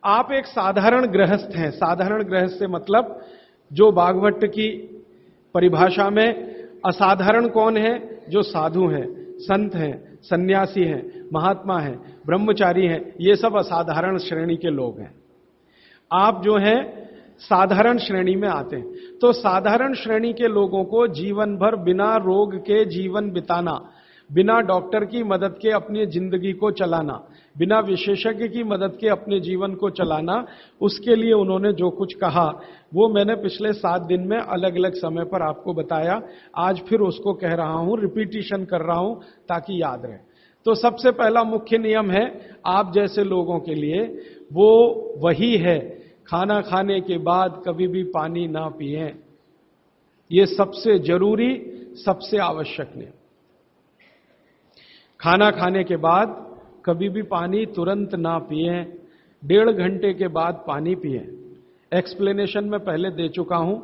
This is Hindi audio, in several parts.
आप एक साधारण गृहस्थ हैं। साधारण गृहस्थ से मतलब जो भागवत की परिभाषा में असाधारण कौन है? जो साधु हैं, संत हैं, सन्यासी हैं, महात्मा हैं, ब्रह्मचारी हैं, ये सब असाधारण श्रेणी के लोग हैं। आप जो हैं साधारण श्रेणी में आते हैं। तो साधारण श्रेणी के लोगों को जीवन भर बिना रोग के जीवन बिताना, बिना डॉक्टर की मदद के अपनी जिंदगी को चलाना, बिना विशेषज्ञ की मदद के अपने जीवन को चलाना, उसके लिए उन्होंने जो कुछ कहा वो मैंने पिछले 7 दिन में अलग अलग समय पर आपको बताया। आज फिर उसको कह रहा हूं, रिपीटिशन कर रहा हूं ताकि याद रहे। तो सबसे पहला मुख्य नियम है आप जैसे लोगों के लिए, वो वही है, खाना खाने के बाद कभी भी पानी ना पिएं। ये सबसे जरूरी, सबसे आवश्यक नियम। खाना खाने के बाद कभी भी पानी तुरंत ना पिएं, 1.5 घंटे के बाद पानी पिएं। एक्सप्लेनेशन में पहले दे चुका हूं,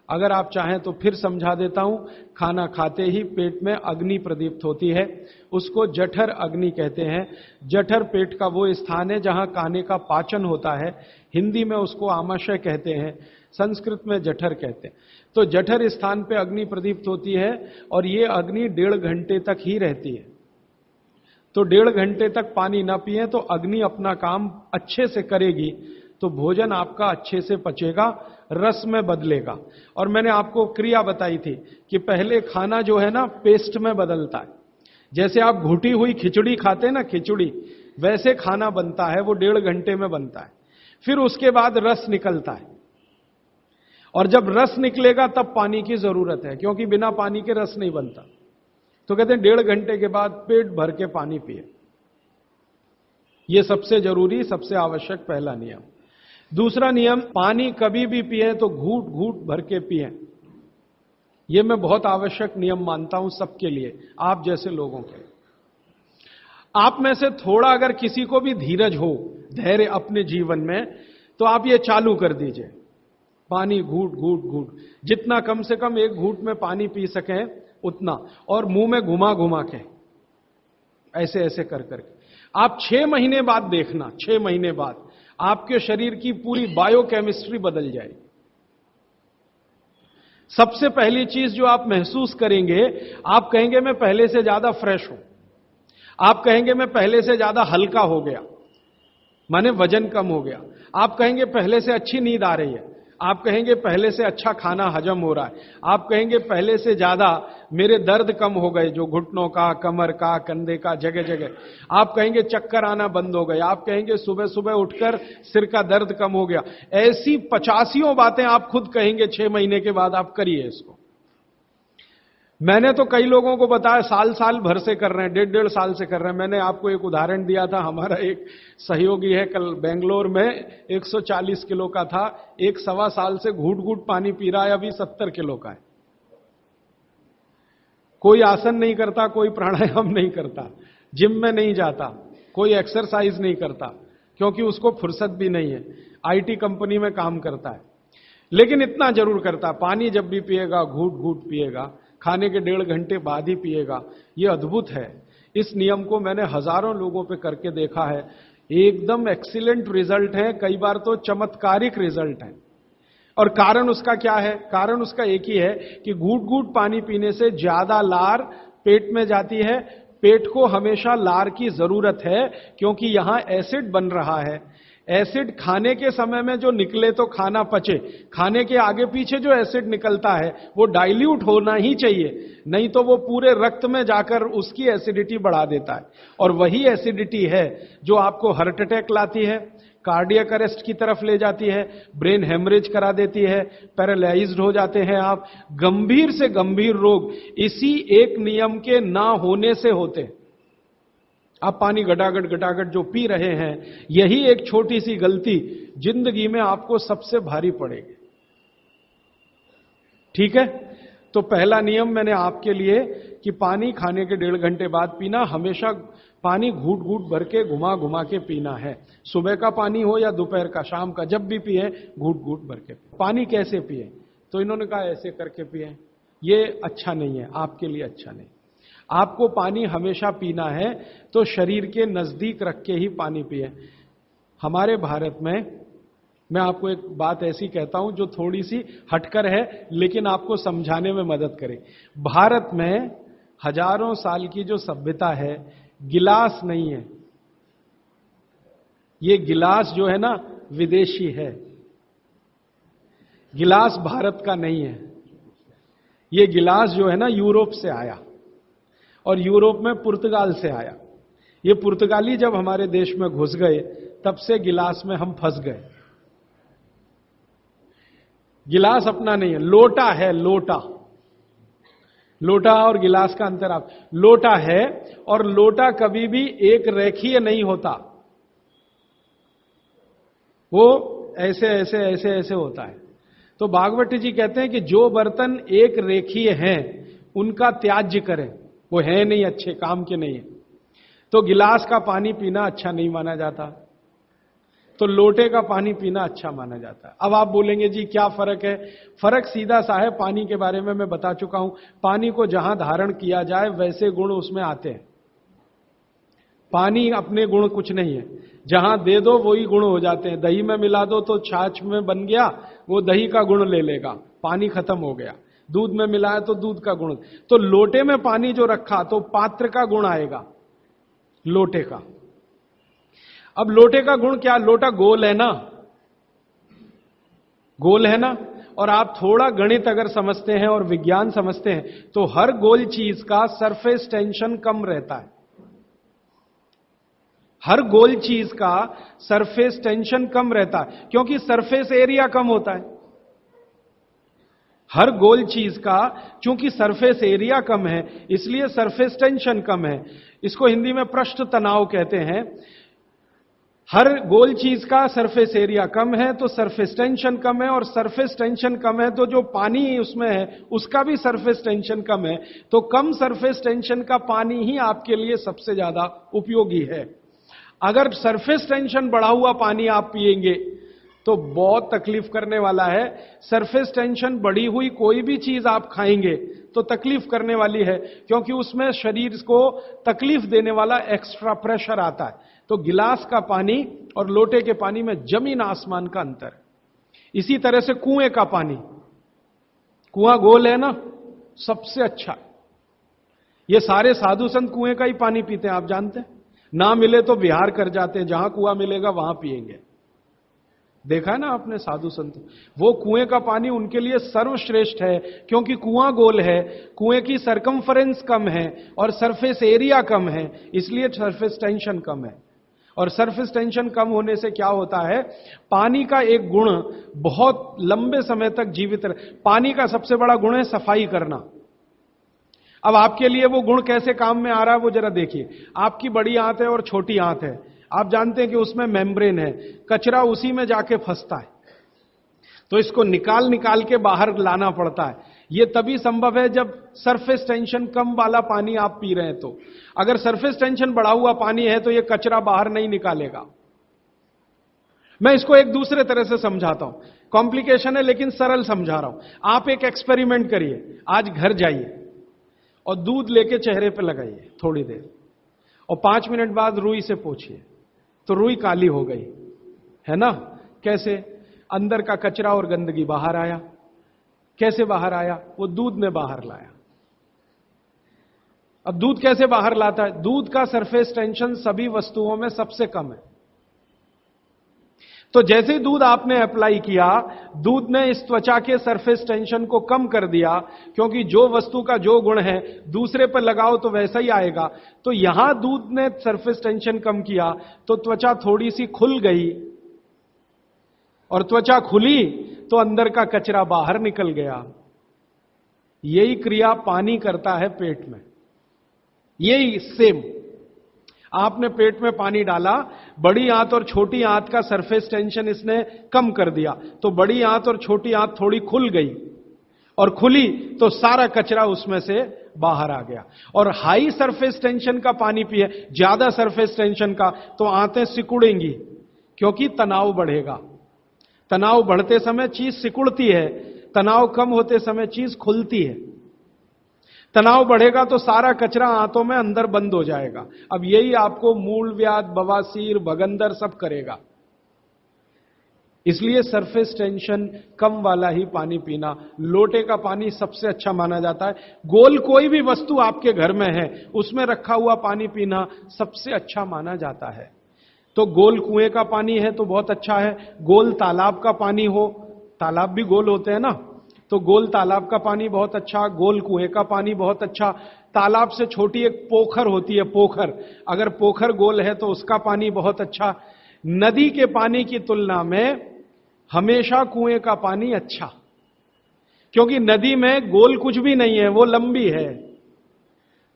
अगर आप चाहें तो फिर समझा देता हूं। खाना खाते ही पेट में अग्नि प्रदीप्त होती है, उसको जठर अग्नि कहते हैं। जठर पेट का वो स्थान है जहां खाने का पाचन होता है। हिंदी में उसको आमाशय कहते हैं, संस्कृत में जठर कहते हैं। तो जठर स्थान पे अग्नि प्रदीप्त होती है और ये अग्नि 1.5 घंटे तक ही रहती है। तो 1.5 घंटे तक पानी ना पिए तो अग्नि अपना काम अच्छे से करेगी, तो भोजन आपका अच्छे से पचेगा, रस में बदलेगा। और मैंने आपको क्रिया बताई थी कि पहले खाना जो है ना पेस्ट में बदलता है। जैसे आप घुटी हुई खिचड़ी खाते हैं ना, खिचड़ी, वैसे खाना बनता है, वो 1.5 घंटे में बनता है। फिर उसके बाद रस निकलता है, और जब रस निकलेगा तब पानी की जरूरत है, क्योंकि बिना पानी के रस नहीं बनता। तो कहते हैं 1.5 घंटे के बाद पेट भर के पानी पिए। यह सबसे जरूरी, सबसे आवश्यक पहला नियम। दूसरा नियम, पानी कभी भी पिए तो घूट घूट भर के पिए। यह मैं बहुत आवश्यक नियम मानता हूं सबके लिए, आप जैसे लोगों के। आप में से थोड़ा अगर किसी को भी धीरज हो, धैर्य अपने जीवन में, तो आप ये चालू कर दीजिए, पानी घूट घूट घूट, जितना कम से कम 1 घूट में पानी पी सकें उतना, और मुंह में घुमा घुमा के, ऐसे ऐसे कर करके। आप 6 महीने बाद देखना, 6 महीने बाद आपके शरीर की पूरी बायोकेमिस्ट्री बदल जाएगी। सबसे पहली चीज जो आप महसूस करेंगे, आप कहेंगे मैं पहले से ज्यादा फ्रेश हूं, आप कहेंगे मैं पहले से ज्यादा हल्का हो गया, माने वजन कम हो गया, आप कहेंगे पहले से अच्छी नींद आ रही है, आप कहेंगे पहले से अच्छा खाना हजम हो रहा है, आप कहेंगे पहले से ज्यादा मेरे दर्द कम हो गए, जो घुटनों का, कमर का, कंधे का, जगह जगह, आप कहेंगे चक्कर आना बंद हो गए, आप कहेंगे सुबह सुबह उठकर सिर का दर्द कम हो गया। ऐसी 85 बातें आप खुद कहेंगे 6 महीने के बाद। आप करिए इसको। मैंने तो कई लोगों को बताया साल साल भर से कर रहे हैं, 1.5 साल से कर रहे हैं। मैंने आपको एक उदाहरण दिया था, हमारा एक सहयोगी है, कल बेंगलोर में 140 किलो का था, 1 साल से घूट घूट पानी पी रहा है, अभी 70 किलो का है। कोई आसन नहीं करता, कोई प्राणायाम नहीं करता, जिम में नहीं जाता, कोई एक्सरसाइज नहीं करता, क्योंकि उसको फुर्सत भी नहीं है, आईटी कंपनी में काम करता है। लेकिन इतना जरूर करता, पानी जब भी पिएगा घूट घूट पिएगा, खाने के 1.5 घंटे बाद ही पिएगा। यह अद्भुत है। इस नियम को मैंने हजारों लोगों पे करके देखा है, एकदम एक्सीलेंट रिजल्ट है, कई बार तो चमत्कारिक रिजल्ट है। और कारण उसका क्या है? कारण उसका एक ही है कि घूट घूट पानी पीने से ज्यादा लार पेट में जाती है। पेट को हमेशा लार की जरूरत है, क्योंकि यहां एसिड बन रहा है। एसिड खाने के समय में जो निकले तो खाना पचे, खाने के आगे पीछे जो एसिड निकलता है वो डाइल्यूट होना ही चाहिए, नहीं तो वो पूरे रक्त में जाकर उसकी एसिडिटी बढ़ा देता है। और वही एसिडिटी है जो आपको हार्ट अटैक लाती है, कार्डियक अरेस्ट की तरफ ले जाती है, ब्रेन हेमरेज करा देती है, पैरालाइज्ड हो जाते हैं आप। गंभीर से गंभीर रोग इसी एक नियम के ना होने से होते हैं। आप पानी घटाघट घटाघट जो पी रहे हैं, यही एक छोटी सी गलती जिंदगी में आपको सबसे भारी पड़ेगी। ठीक है? तो पहला नियम मैंने आपके लिए कि पानी खाने के 1.5 घंटे बाद पीना, हमेशा पानी घूट घूट भर के घुमा घुमा के पीना है। सुबह का पानी हो या दोपहर का, शाम का, जब भी पिए घूट घूट भर के। पानी कैसे पिए? तो इन्होंने कहा ऐसे करके पिए। ये अच्छा नहीं है, आपके लिए अच्छा नहीं। आपको पानी हमेशा पीना है तो शरीर के नजदीक रख के ही पानी पिए। हमारे भारत में, मैं आपको एक बात ऐसी कहता हूं जो थोड़ी सी हटकर है लेकिन आपको समझाने में मदद करे। भारत में हजारों साल की जो सभ्यता है, गिलास नहीं है। ये गिलास जो है ना, विदेशी है। गिलास भारत का नहीं है। ये गिलास जो है ना, यूरोप से आया, और यूरोप में पुर्तगाल से आया। ये पुर्तगाली जब हमारे देश में घुस गए, तब से गिलास में हम फंस गए। गिलास अपना नहीं है, लोटा है, लोटा। लोटा और गिलास का अंतर आप, लोटा है, और लोटा कभी भी एक रेखीय नहीं होता। वो ऐसे ऐसे ऐसे ऐसे होता है। तो भागवत जी कहते हैं कि जो बर्तन एक रेखीय हैं उनका त्याज्य करें, वो है नहीं, अच्छे काम के नहीं है। तो गिलास का पानी पीना अच्छा नहीं माना जाता, तो लोटे का पानी पीना अच्छा माना जाता है। अब आप बोलेंगे जी क्या फर्क है? फर्क सीधा सा है, पानी के बारे में मैं बता चुका हूं। पानी को जहां धारण किया जाए वैसे गुण उसमें आते हैं। पानी अपने गुण कुछ नहीं है, जहां दे दो वही गुण हो जाते हैं। दही में मिला दो तो छाछ में बन गया, वो दही का गुण ले लेगा, पानी खत्म हो गया। दूध में मिलाया तो दूध का गुण। तो लोटे में पानी जो रखा तो पात्र का गुण आएगा, लोटे का। अब लोटे का गुण क्या? लोटा गोल है ना, गोल है ना। और आप थोड़ा गणित अगर समझते हैं और विज्ञान समझते हैं तो हर गोल चीज का सरफेस टेंशन कम रहता है। हर गोल चीज का सरफेस टेंशन कम रहता है, क्योंकि सरफेस एरिया कम होता है। हर गोल चीज का चूंकि सरफेस एरिया कम है, इसलिए सरफेस टेंशन कम है। इसको हिंदी में पृष्ठ तनाव कहते हैं। हर गोल चीज का सरफेस एरिया कम है तो सरफेस टेंशन कम है, और सरफेस टेंशन कम है तो जो पानी उसमें है उसका भी सरफेस टेंशन कम है। तो कम सरफेस टेंशन का पानी ही आपके लिए सबसे ज्यादा उपयोगी है। अगर सरफेस टेंशन बढ़ा हुआ पानी आप पिएंगे तो बहुत तकलीफ करने वाला है। सरफेस टेंशन बढ़ी हुई कोई भी चीज आप खाएंगे तो तकलीफ करने वाली है, क्योंकि उसमें शरीर को तकलीफ देने वाला एक्स्ट्रा प्रेशर आता है। तो गिलास का पानी और लोटे के पानी में जमीन आसमान का अंतर। इसी तरह से कुएं का पानी, कुआं गोल है ना, सबसे अच्छा। ये सारे साधु संत कुएं का ही पानी पीते हैं, आप जानते हैं। ना मिले तो विहार कर जाते हैं, जहां कुआं मिलेगा वहां पिएंगे। देखा है ना आपने साधु संत, वो कुएं का पानी उनके लिए सर्वश्रेष्ठ है, क्योंकि कुआं गोल है, कुएं की सरकमफरेंस कम है और सरफेस एरिया कम है, इसलिए सरफेस टेंशन कम है। और सरफेस टेंशन कम होने से क्या होता है, पानी का एक गुण बहुत लंबे समय तक जीवित रहे। पानी का सबसे बड़ा गुण है सफाई करना। अब आपके लिए वो गुण कैसे काम में आ रहा है वो जरा देखिए। आपकी बड़ी आंत है और छोटी आंत है, आप जानते हैं कि उसमें मेम्ब्रेन है, कचरा उसी में जाके फंसता है, तो इसको निकाल निकाल के बाहर लाना पड़ता है। ये तभी संभव है जब सरफेस टेंशन कम वाला पानी आप पी रहे हैं। तो अगर सरफेस टेंशन बढ़ा हुआ पानी है तो ये कचरा बाहर नहीं निकालेगा। मैं इसको एक दूसरे तरह से समझाता हूं, कॉम्प्लिकेशन है लेकिन सरल समझा रहा हूं। आप एक एक्सपेरिमेंट करिए, आज घर जाइए और दूध लेके चेहरे पे लगाइए थोड़ी देर, और 5 मिनट बाद रुई से पोंछिए, तो रुई काली हो गई है ना। कैसे? अंदर का कचरा और गंदगी बाहर आया। कैसे बाहर आया? वो दूध ने बाहर लाया। अब दूध कैसे बाहर लाता है? दूध का सरफेस टेंशन सभी वस्तुओं में सबसे कम है। तो जैसे ही दूध आपने अप्लाई किया, दूध ने इस त्वचा के सरफेस टेंशन को कम कर दिया, क्योंकि जो वस्तु का जो गुण है दूसरे पर लगाओ तो वैसा ही आएगा। तो यहां दूध ने सरफेस टेंशन कम किया तो त्वचा थोड़ी सी खुल गई, और त्वचा खुली तो अंदर का कचरा बाहर निकल गया। यही क्रिया पानी करता है पेट में। यही सेम, आपने पेट में पानी डाला, बड़ी आंत और छोटी आंत का सरफेस टेंशन इसने कम कर दिया, तो बड़ी आंत और छोटी आंत थोड़ी खुल गई, और खुली तो सारा कचरा उसमें से बाहर आ गया। और हाई सरफेस टेंशन का पानी पिए, ज्यादा सरफेस टेंशन का, तो आंतें सिकुड़ेंगी, क्योंकि तनाव बढ़ेगा। तनाव बढ़ते समय चीज सिकुड़ती है, तनाव कम होते समय चीज खुलती है। तनाव बढ़ेगा तो सारा कचरा आंतों में अंदर बंद हो जाएगा। अब यही आपको मूलव्याध, बवासीर, भगंदर सब करेगा। इसलिए सरफेस टेंशन कम वाला ही पानी पीना, लोटे का पानी सबसे अच्छा माना जाता है। गोल कोई भी वस्तु आपके घर में है उसमें रखा हुआ पानी पीना सबसे अच्छा माना जाता है। तो गोल कुएं का पानी है तो बहुत अच्छा है, गोल तालाब का पानी हो, तालाब भी गोल होते हैं ना, तो गोल तालाब का पानी बहुत अच्छा, गोल कुएं का पानी बहुत अच्छा। तालाब से छोटी एक पोखर होती है, पोखर, अगर पोखर गोल है तो उसका पानी बहुत अच्छा। नदी के पानी की तुलना में हमेशा कुएं का पानी अच्छा, क्योंकि नदी में गोल कुछ भी नहीं है, वो लंबी है,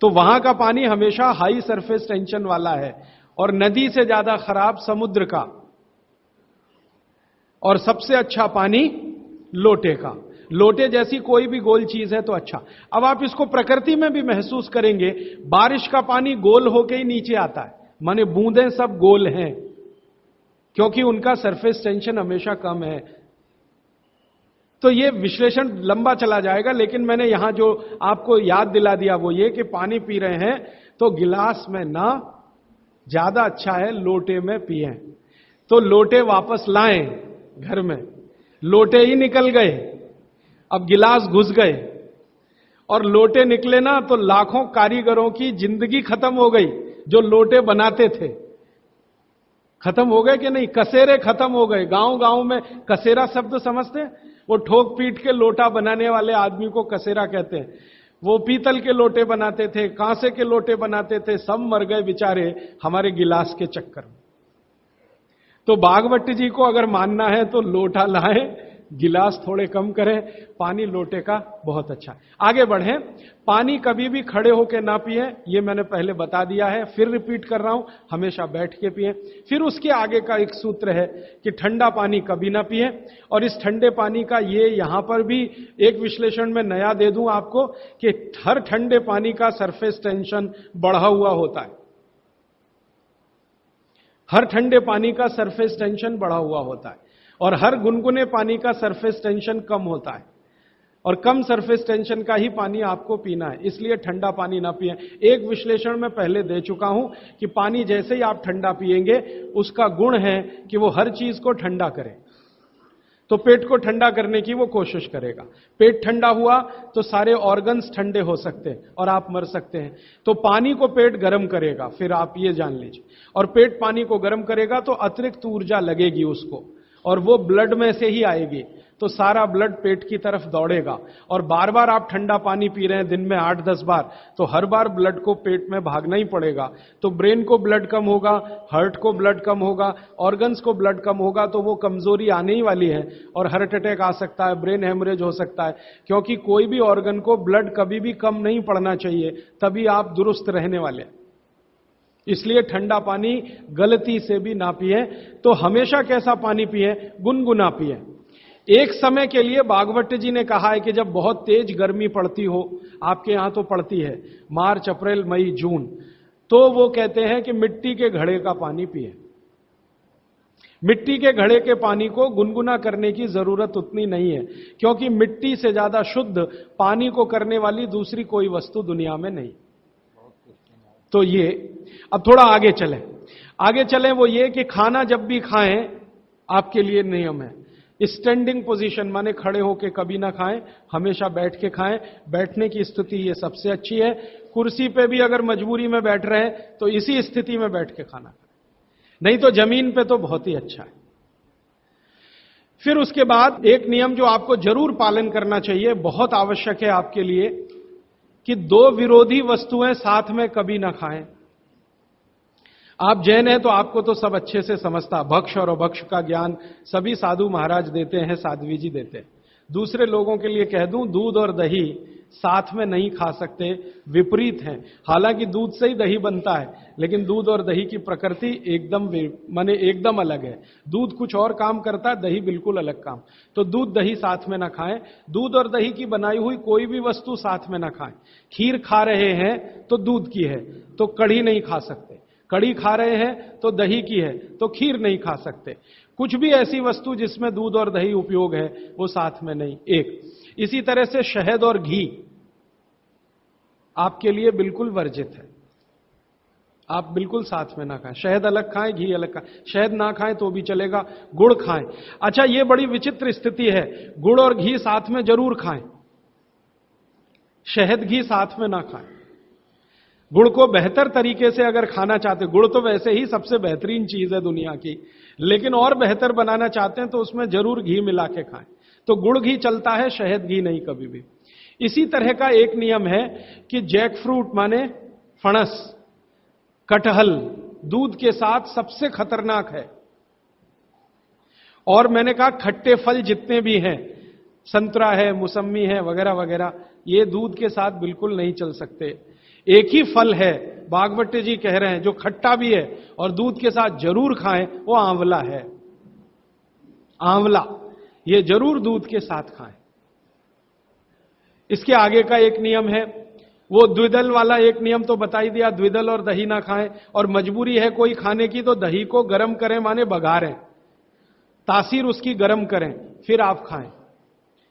तो वहां का पानी हमेशा हाई सरफेस टेंशन वाला है। और नदी से ज्यादा खराब समुद्र का, और सबसे अच्छा पानी लोटे का। लोटे जैसी कोई भी गोल चीज है तो अच्छा। अब आप इसको प्रकृति में भी महसूस करेंगे, बारिश का पानी गोल होके ही नीचे आता है, माने बूंदें सब गोल हैं, क्योंकि उनका सरफेस टेंशन हमेशा कम है। तो ये विश्लेषण लंबा चला जाएगा, लेकिन मैंने यहां जो आपको याद दिला दिया वो ये कि पानी पी रहे हैं तो गिलास में ना, ज्यादा अच्छा है लोटे में पिएं। तो लोटे वापस लाएं घर में, लोटे ही निकल गए, अब गिलास घुस गए, और लोटे निकले ना तो लाखों कारीगरों की जिंदगी खत्म हो गई जो लोटे बनाते थे। खत्म हो गए कि नहीं? कसेरे खत्म हो गए। गांव गांव में कसेरा शब्द समझते हैं? वो ठोक पीट के लोटा बनाने वाले आदमी को कसेरा कहते हैं। वो पीतल के लोटे बनाते थे, कांसे के लोटे बनाते थे, सब मर गए बेचारे हमारे गिलास के चक्कर में। तो भागवत जी को अगर मानना है तो लोटा लाएं, गिलास थोड़े कम करें, पानी लोटे का बहुत अच्छा। आगे बढ़ें, पानी कभी भी खड़े होकर ना पिएं, ये मैंने पहले बता दिया है, फिर रिपीट कर रहा हूं, हमेशा बैठ के पिएं। फिर उसके आगे का एक सूत्र है कि ठंडा पानी कभी ना पिएं। और इस ठंडे पानी का ये यहां पर भी एक विश्लेषण में नया दे दूं आपको कि हर ठंडे पानी का सरफेस टेंशन बढ़ा हुआ होता है। हर ठंडे पानी का सरफेस टेंशन बढ़ा हुआ होता है, और हर गुनगुने पानी का सरफेस टेंशन कम होता है, और कम सरफेस टेंशन का ही पानी आपको पीना है। इसलिए ठंडा पानी ना पिएं। एक विश्लेषण में पहले दे चुका हूं कि पानी जैसे ही आप ठंडा पिएंगे उसका गुण है कि वो हर चीज को ठंडा करे। तो पेट को ठंडा करने की वो कोशिश करेगा। पेट ठंडा हुआ तो सारे ऑर्गन्स ठंडे हो सकते हैं और आप मर सकते हैं। तो पानी को पेट गर्म करेगा, फिर आप ये जान लीजिए, और पेट पानी को गर्म करेगा तो अतिरिक्त ऊर्जा लगेगी उसको, और वो ब्लड में से ही आएगी, तो सारा ब्लड पेट की तरफ दौड़ेगा। और बार बार आप ठंडा पानी पी रहे हैं दिन में 8-10 बार, तो हर बार ब्लड को पेट में भागना ही पड़ेगा। तो ब्रेन को ब्लड कम होगा, हार्ट को ब्लड कम होगा, ऑर्गन्स को ब्लड कम होगा, तो वो कमजोरी आने ही वाली है, और हार्ट अटैक आ सकता है, ब्रेन हेमरेज हो सकता है। क्योंकि कोई भी ऑर्गन को ब्लड कभी भी कम नहीं पड़ना चाहिए, तभी आप दुरुस्त रहने वाले हैं। इसलिए ठंडा पानी गलती से भी ना पिए। तो हमेशा कैसा पानी पिए? गुनगुना पिए। एक समय के लिए भागवत जी ने कहा है कि जब बहुत तेज गर्मी पड़ती हो, आपके यहां तो पड़ती है मार्च, अप्रैल, मई, जून, तो वो कहते हैं कि मिट्टी के घड़े का पानी पिए। मिट्टी के घड़े के पानी को गुनगुना करने की जरूरत उतनी नहीं है, क्योंकि मिट्टी से ज्यादा शुद्ध पानी को करने वाली दूसरी कोई वस्तु दुनिया में नहीं। तो ये अब थोड़ा आगे चलें वो ये कि खाना जब भी खाएं, आपके लिए नियम है, स्टैंडिंग पोजीशन माने खड़े होके कभी ना खाएं, हमेशा बैठ के खाएं। बैठने की स्थिति ये सबसे अच्छी है। कुर्सी पे भी अगर मजबूरी में बैठ रहे हैं तो इसी स्थिति में बैठ के खाना खाएं, नहीं तो जमीन पे तो बहुत ही अच्छा है। फिर उसके बाद एक नियम जो आपको जरूर पालन करना चाहिए, बहुत आवश्यक है आपके लिए, कि दो विरोधी वस्तुएं साथ में कभी ना खाएं। आप जैन हैं तो आपको तो सब अच्छे से समझता, भक्ष और अभक्ष का ज्ञान सभी साधु महाराज देते हैं, साध्वी जी देते हैं। दूसरे लोगों के लिए कह दूं, दूध और दही साथ में नहीं खा सकते, विपरीत हैं। हालांकि दूध से ही दही बनता है, लेकिन दूध और दही की प्रकृति एकदम अलग है। दूध कुछ और काम करता है, दही बिल्कुल अलग काम। तो दूध दही साथ में ना खाएं। दूध और दही की बनाई हुई कोई भी वस्तु साथ में ना खाएं। खीर खा रहे हैं तो दूध की है, तो कढ़ी नहीं खा सकते। कढ़ी खा रहे हैं तो दही की है, तो खीर नहीं खा सकते। कुछ भी ऐसी वस्तु जिसमें दूध और दही उपयोग है वो साथ में नहीं। एक इसी तरह से शहद और घी आपके लिए बिल्कुल वर्जित है। आप बिल्कुल साथ में ना खाएं, शहद अलग खाएं, घी अलग खाएं, शहद ना खाएं तो भी चलेगा, गुड़ खाएं। अच्छा, ये बड़ी विचित्र स्थिति है, गुड़ और घी साथ में जरूर खाएं, शहद घी साथ में ना खाएं। गुड़ को बेहतर तरीके से अगर खाना चाहते, गुड़ तो वैसे ही सबसे बेहतरीन चीज है दुनिया की, लेकिन और बेहतर बनाना चाहते हैं तो उसमें जरूर घी मिला के खाएं। तो गुड़ घी चलता है, शहद घी नहीं कभी भी। इसी तरह का एक नियम है कि जैक फ्रूट माने फणस, कटहल दूध के साथ सबसे खतरनाक है। और मैंने कहा खट्टे फल जितने भी हैं, संतरा है, मौसम्मी है, वगैरह वगैरह, ये दूध के साथ बिल्कुल नहीं चल सकते। एक ही फल है, बागवती जी कह रहे हैं, जो खट्टा भी है और दूध के साथ जरूर खाएं, वो आंवला है। आंवला ये जरूर दूध के साथ खाएं। इसके आगे का एक नियम है, वो द्विदल वाला एक नियम तो बता ही दिया, द्विदल और दही ना खाएं, और मजबूरी है कोई खाने की तो दही को गर्म करें, माने बघारें, तासीर उसकी गर्म करें, फिर आप खाएं,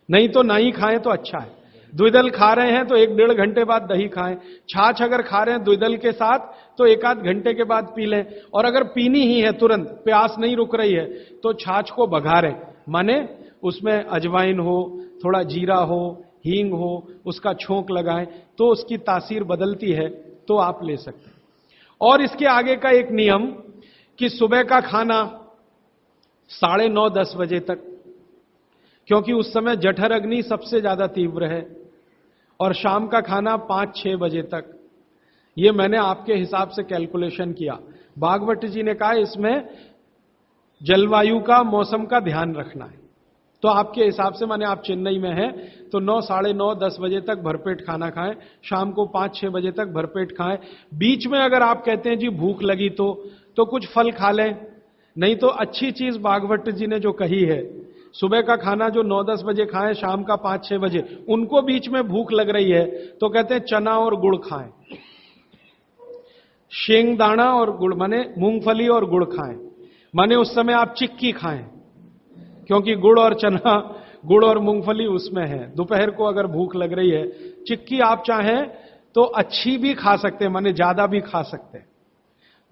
नहीं तो ना ही खाएं तो अच्छा है। द्विदल खा रहे हैं तो 1-1.5 घंटे बाद दही खाएं। छाछ अगर खा रहे हैं द्विदल के साथ तो 1-8 घंटे के बाद पी लें। और अगर पीनी ही है तुरंत, प्यास नहीं रुक रही है, तो छाछ को बघारें, माने उसमें अजवाइन हो, थोड़ा जीरा हो, हींग हो, उसका छोंक लगाएं तो उसकी तासीर बदलती है, तो आप ले सकते हैं। और इसके आगे का एक नियम कि सुबह का खाना 9:30-10 बजे तक, क्योंकि उस समय जठर अग्नि सबसे ज्यादा तीव्र है, और शाम का खाना 5-6 बजे तक। ये मैंने आपके हिसाब से कैलकुलेशन किया। भागवत जी ने कहा इसमें जलवायु का, मौसम का ध्यान रखना है, तो आपके हिसाब से, माने आप चेन्नई में हैं तो 9, 9:30, 10 बजे तक भरपेट खाना खाएं, शाम को 5-6 बजे तक भरपेट खाएं। बीच में अगर आप कहते हैं जी भूख लगी तो कुछ फल खा लें, नहीं तो अच्छी चीज भागवत जी ने जो कही है, सुबह का खाना जो 9-10 बजे खाएं, शाम का 5-6 बजे, उनको बीच में भूख लग रही है तो कहते हैं चना और गुड़ खाएं, शेंगदाना और गुड़, माने मूंगफली और गुड़ खाएं, माने उस समय आप चिक्की खाएं, क्योंकि गुड़ और चना, गुड़ और मूंगफली उसमें है। दोपहर को अगर भूख लग रही है, चिक्की आप चाहें तो अच्छी भी खा सकते हैं, माने ज्यादा भी खा सकते हैं।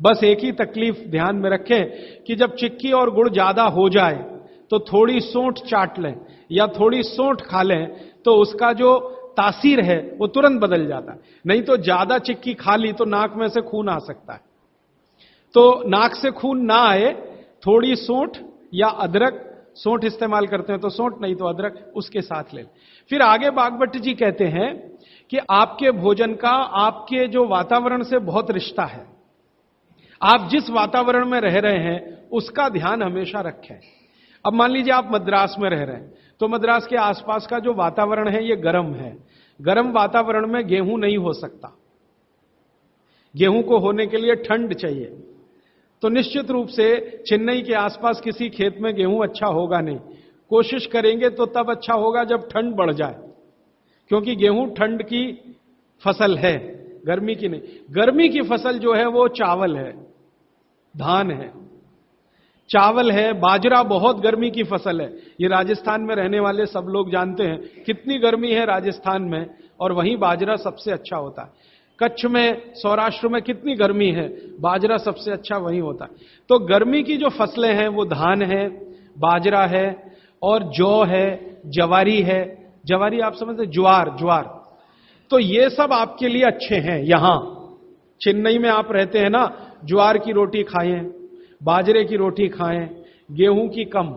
बस एक ही तकलीफ ध्यान में रखें कि जब चिक्की और गुड़ ज्यादा हो जाए तो थोड़ी सोंठ चाट लें या थोड़ी सोंठ खा लें, तो उसका जो तासीर है वो तुरंत बदल जाता है। नहीं तो ज्यादा चिक्की खा ली तो नाक में से खून आ सकता है। तो नाक से खून ना आए, थोड़ी सोंठ या अदरक, सोंठ इस्तेमाल करते हैं तो सोंठ, नहीं तो अदरक, उसके साथ ले। फिर आगे भागवत जी कहते हैं कि आपके भोजन का आपके जो वातावरण से बहुत रिश्ता है। आप जिस वातावरण में रह रहे हैं उसका ध्यान हमेशा रखें। अब मान लीजिए आप मद्रास में रह रहे हैं, तो मद्रास के आसपास का जो वातावरण है ये गर्म है। गर्म वातावरण में गेहूं नहीं हो सकता, गेहूं को होने के लिए ठंड चाहिए। तो निश्चित रूप से चेन्नई के आसपास किसी खेत में गेहूं अच्छा होगा नहीं। कोशिश करेंगे तो तब अच्छा होगा जब ठंड बढ़ जाए, क्योंकि गेहूं ठंड की फसल है, गर्मी की नहीं। गर्मी की फसल जो है वो चावल है, धान है, चावल है, बाजरा बहुत गर्मी की फसल है। ये राजस्थान में रहने वाले सब लोग जानते हैं कितनी गर्मी है राजस्थान में, और वहीं बाजरा सबसे अच्छा होता है। कच्छ में, सौराष्ट्र में कितनी गर्मी है, बाजरा सबसे अच्छा वहीं होता है। तो गर्मी की जो फसलें हैं वो धान है, बाजरा है, और जौ है, जवारी है। जवारी आप समझते, ज्वार। तो ये सब आपके लिए अच्छे हैं। यहां चेन्नई में आप रहते हैं ना, ज्वार की रोटी खाएं, बाजरे की रोटी खाएं, गेहूं की कम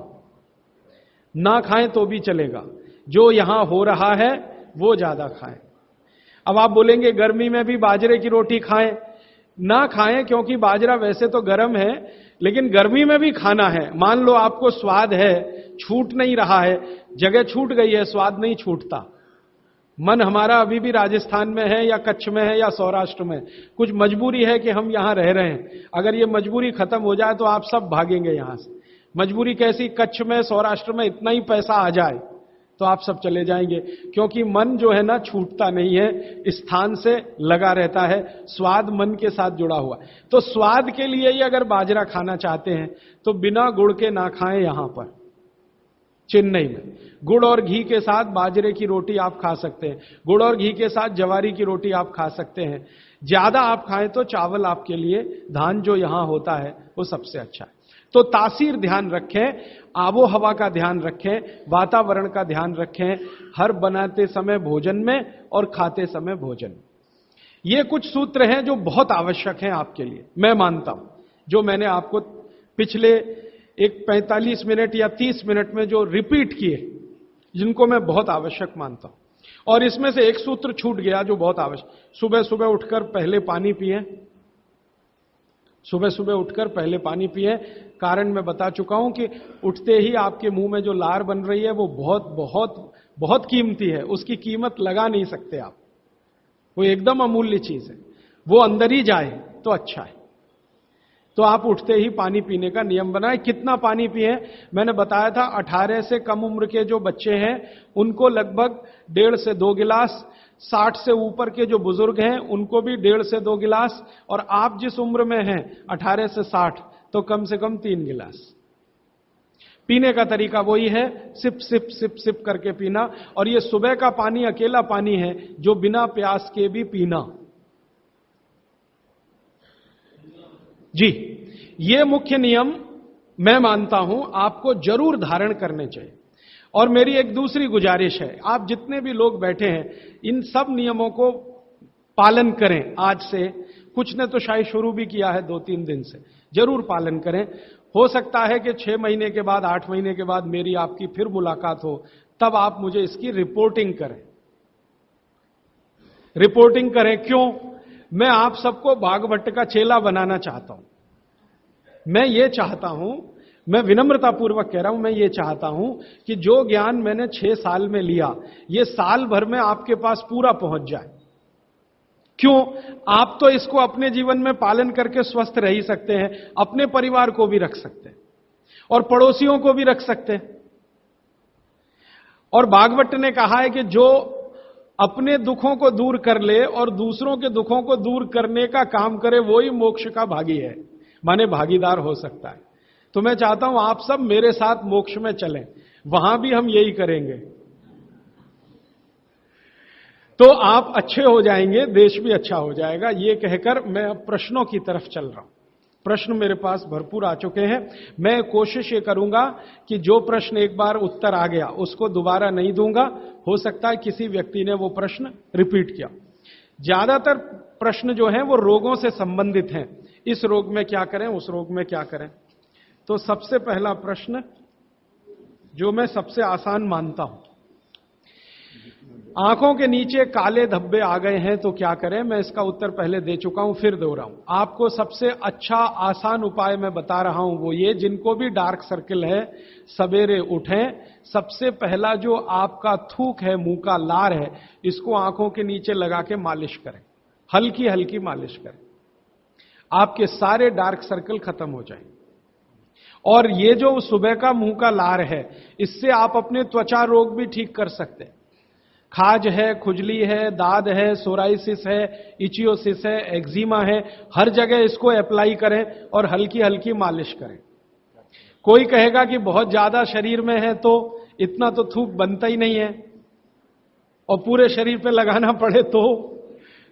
ना खाएं तो भी चलेगा। जो यहां हो रहा है वो ज्यादा खाएं। अब आप बोलेंगे गर्मी में भी बाजरे की रोटी खाएं, ना खाएं, क्योंकि बाजरा वैसे तो गर्म है, लेकिन गर्मी में भी खाना है। मान लो आपको स्वाद है, छूट नहीं रहा है, जगह छूट गई है, स्वाद नहीं छूटता। मन हमारा अभी भी राजस्थान में है या कच्छ में है या सौराष्ट्र में, कुछ मजबूरी है कि हम यहां रह रहे हैं। अगर ये मजबूरी खत्म हो जाए तो आप सब भागेंगे यहां से। मजबूरी कैसी, कच्छ में, सौराष्ट्र में इतना ही पैसा आ जाए तो आप सब चले जाएंगे, क्योंकि मन जो है ना छूटता नहीं है, स्थान से लगा रहता है, स्वाद मन के साथ जुड़ा हुआ। तो स्वाद के लिए ही अगर बाजरा खाना चाहते हैं तो बिना गुड़ के ना खाएं। यहां पर चेन्नई में गुड़ और घी के साथ बाजरे की रोटी आप खा सकते हैं, गुड़ और घी के साथ जवारी की रोटी आप खा सकते हैं। ज्यादा आप खाएं तो चावल आपके लिए, धान जो यहां होता है वो सबसे अच्छा है। तो तासीर ध्यान रखें, आबो हवा का ध्यान रखें, वातावरण का ध्यान रखें, हर बनाते समय भोजन में और खाते समय भोजन में। ये कुछ सूत्र हैं जो बहुत आवश्यक हैं आपके लिए, मैं मानता हूं, जो मैंने आपको पिछले एक 45 मिनट या 30 मिनट में जो रिपीट किए, जिनको मैं बहुत आवश्यक मानता हूं। और इसमें से एक सूत्र छूट गया जो बहुत आवश्यक, सुबह सुबह उठकर पहले पानी पिए, सुबह सुबह उठकर पहले पानी पिए। कारण मैं बता चुका हूं कि उठते ही आपके मुंह में जो लार बन रही है वो बहुत बहुत बहुत कीमती है, उसकी कीमत लगा नहीं सकते आप, वो एकदम अमूल्य चीज है, वो अंदर ही जाए तो अच्छा है। तो आप उठते ही पानी पीने का नियम बनाएं। कितना पानी पिए? मैंने बताया था 18 से कम उम्र के जो बच्चे हैं उनको लगभग 1.5 से 2 गिलास, 60 से ऊपर के जो बुजुर्ग हैं उनको भी 1.5 से 2 गिलास, और आप जिस उम्र में हैं 18 से 60 तो कम से कम 3 गिलास। पीने का तरीका वही है, सिप सिप सिप सिप करके पीना। और ये सुबह का पानी अकेला पानी है जो बिना प्यास के भी पीना। जी, ये मुख्य नियम मैं मानता हूं आपको जरूर धारण करने चाहिए। और मेरी एक दूसरी गुजारिश है, आप जितने भी लोग बैठे हैं इन सब नियमों को पालन करें। आज से कुछ ने तो शायद शुरू भी किया है 2-3 दिन से, जरूर पालन करें। हो सकता है कि 6 महीने के बाद, 8 महीने के बाद मेरी आपकी फिर मुलाकात हो, तब आप मुझे इसकी रिपोर्टिंग करें। रिपोर्टिंग करें क्यों? मैं आप सबको भागवत का चेला बनाना चाहता हूं। मैं ये चाहता हूं, मैं विनम्रतापूर्वक कह रहा हूं, मैं ये चाहता हूं कि जो ज्ञान मैंने 6 साल में लिया, ये साल भर में आपके पास पूरा पहुंच जाए। क्यों? आप तो इसको अपने जीवन में पालन करके स्वस्थ रह ही सकते हैं, अपने परिवार को भी रख सकते हैं और पड़ोसियों को भी रख सकते हैं। और भागवत ने कहा है कि जो अपने दुखों को दूर कर ले और दूसरों के दुखों को दूर करने का काम करे, वो ही मोक्ष का भागी है, माने भागीदार हो सकता है। तो मैं चाहता हूं आप सब मेरे साथ मोक्ष में चलें, वहां भी हम यही करेंगे, तो आप अच्छे हो जाएंगे, देश भी अच्छा हो जाएगा। ये कहकर मैं अब प्रश्नों की तरफ चल रहा हूं। प्रश्न मेरे पास भरपूर आ चुके हैं। मैं कोशिश ये करूंगा कि जो प्रश्न एक बार उत्तर आ गया उसको दोबारा नहीं दूंगा। हो सकता है किसी व्यक्ति ने वो प्रश्न रिपीट किया। ज्यादातर प्रश्न जो हैं वो रोगों से संबंधित हैं, इस रोग में क्या करें, उस रोग में क्या करें। तो सबसे पहला प्रश्न जो मैं सबसे आसान मानता हूं, आंखों के नीचे काले धब्बे आ गए हैं तो क्या करें। मैं इसका उत्तर पहले दे चुका हूं, फिर दोहराऊं। आपको सबसे अच्छा आसान उपाय मैं बता रहा हूं, वो ये, जिनको भी डार्क सर्किल है सवेरे उठें, सबसे पहला जो आपका थूक है, मुंह का लार है, इसको आंखों के नीचे लगा के मालिश करें, हल्की हल्की मालिश करें। आपके सारे डार्क सर्कल खत्म हो जाएंगे। और ये जो सुबह का मुंह का लार है, इससे आप अपने त्वचा रोग भी ठीक कर सकते हैं। खाज है, खुजली है, दाद है, सोराइसिस है, इचियोसिस है, एक्जिमा है, हर जगह इसको अप्लाई करें और हल्की हल्की मालिश करें। कोई कहेगा कि बहुत ज्यादा शरीर में है तो इतना तो थूक बनता ही नहीं है, और पूरे शरीर पे लगाना पड़े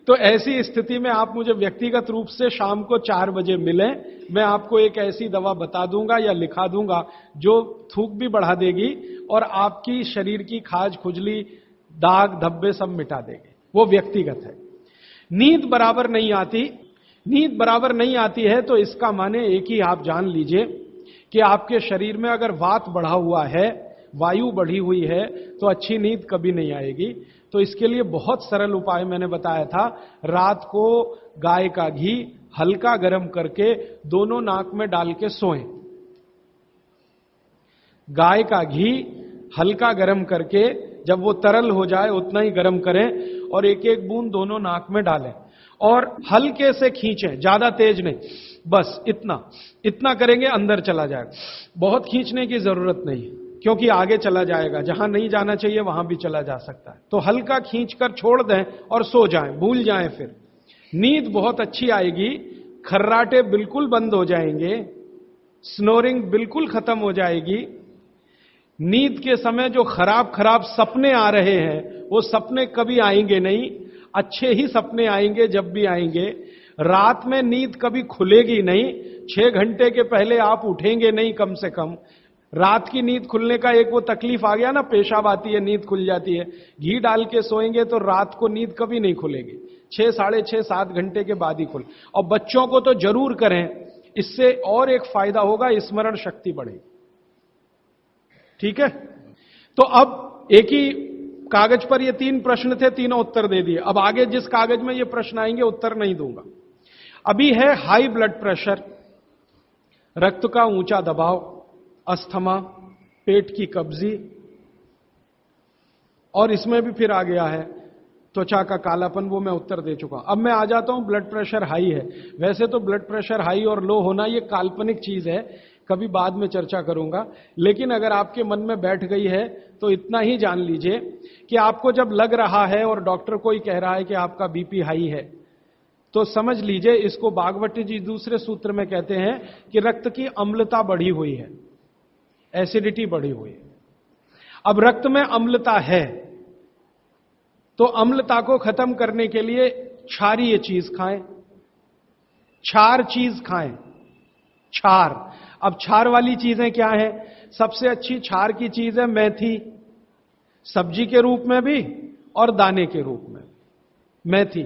तो ऐसी स्थिति में आप मुझे व्यक्तिगत रूप से शाम को 4 बजे मिलें। मैं आपको एक ऐसी दवा बता दूंगा या लिखा दूंगा जो थूक भी बढ़ा देगी और आपकी शरीर की खाज, खुजली, दाग, धब्बे सब मिटा देंगे। वो व्यक्तिगत है। नींद बराबर नहीं आती, नींद बराबर नहीं आती है तो इसका माने एक ही आप जान लीजिए कि आपके शरीर में अगर वात बढ़ा हुआ है, वायु बढ़ी हुई है, तो अच्छी नींद कभी नहीं आएगी। तो इसके लिए बहुत सरल उपाय मैंने बताया था। रात को गाय का घी हल्का गर्म करके दोनों नाक में डाल के सोएं। गाय का घी हल्का गर्म करके, जब वो तरल हो जाए उतना ही गर्म करें और एक एक बूंद दोनों नाक में डालें और हल्के से खींचें, ज्यादा तेज नहीं, बस इतना करेंगे अंदर चला जाएगा। बहुत खींचने की जरूरत नहीं, क्योंकि आगे चला जाएगा, जहां नहीं जाना चाहिए वहां भी चला जा सकता है। तो हल्का खींचकर छोड़ दें और सो जाएं, भूल जाएं। फिर नींद बहुत अच्छी आएगी, खर्राटे बिल्कुल बंद हो जाएंगे, स्नोरिंग बिल्कुल खत्म हो जाएगी। नींद के समय जो खराब सपने आ रहे हैं वो सपने कभी आएंगे नहीं। अच्छे ही सपने आएंगे जब भी आएंगे। रात में नींद कभी खुलेगी नहीं, 6 घंटे के पहले आप उठेंगे नहीं कम से कम। रात की नींद खुलने का एक वो तकलीफ आ गया ना, पेशाब आती है, नींद खुल जाती है। घी डाल के सोएंगे तो रात को नींद कभी नहीं खुलेगी, 6, साढ़े 6, 7 घंटे के बाद ही खुल। और बच्चों को तो जरूर करें, इससे और एक फायदा होगा, स्मरण शक्ति बढ़ेगी। ठीक है, तो अब एक ही कागज पर ये 3 प्रश्न थे, तीनों उत्तर दे दिए। अब आगे जिस कागज में ये प्रश्न आएंगे उत्तर नहीं दूंगा। अभी है हाई ब्लड प्रेशर, रक्त का ऊंचा दबाव, अस्थमा, पेट की कब्जी, और इसमें भी फिर आ गया है त्वचा का कालापन, वो मैं उत्तर दे चुका हूं। अब मैं आ जाता हूं, ब्लड प्रेशर हाई है। वैसे तो ब्लड प्रेशर हाई और लो होना ये काल्पनिक चीज है, कभी बाद में चर्चा करूंगा, लेकिन अगर आपके मन में बैठ गई है तो इतना ही जान लीजिए कि आपको जब लग रहा है और डॉक्टर को ही कह रहा है कि आपका बीपी हाई है, तो समझ लीजिए, इसको बागवती जी दूसरे सूत्र में कहते हैं कि रक्त की अम्लता बढ़ी हुई है, एसिडिटी बढ़ी हुई है। अब रक्त में अम्लता है तो अम्लता को खत्म करने के लिए क्षारीय चीज खाएं, क्षार चीज खाएं, क्षार। अब क्षार वाली चीजें क्या है? सबसे अच्छी क्षार की चीज है मेथी, सब्जी के रूप में भी और दाने के रूप में मेथी।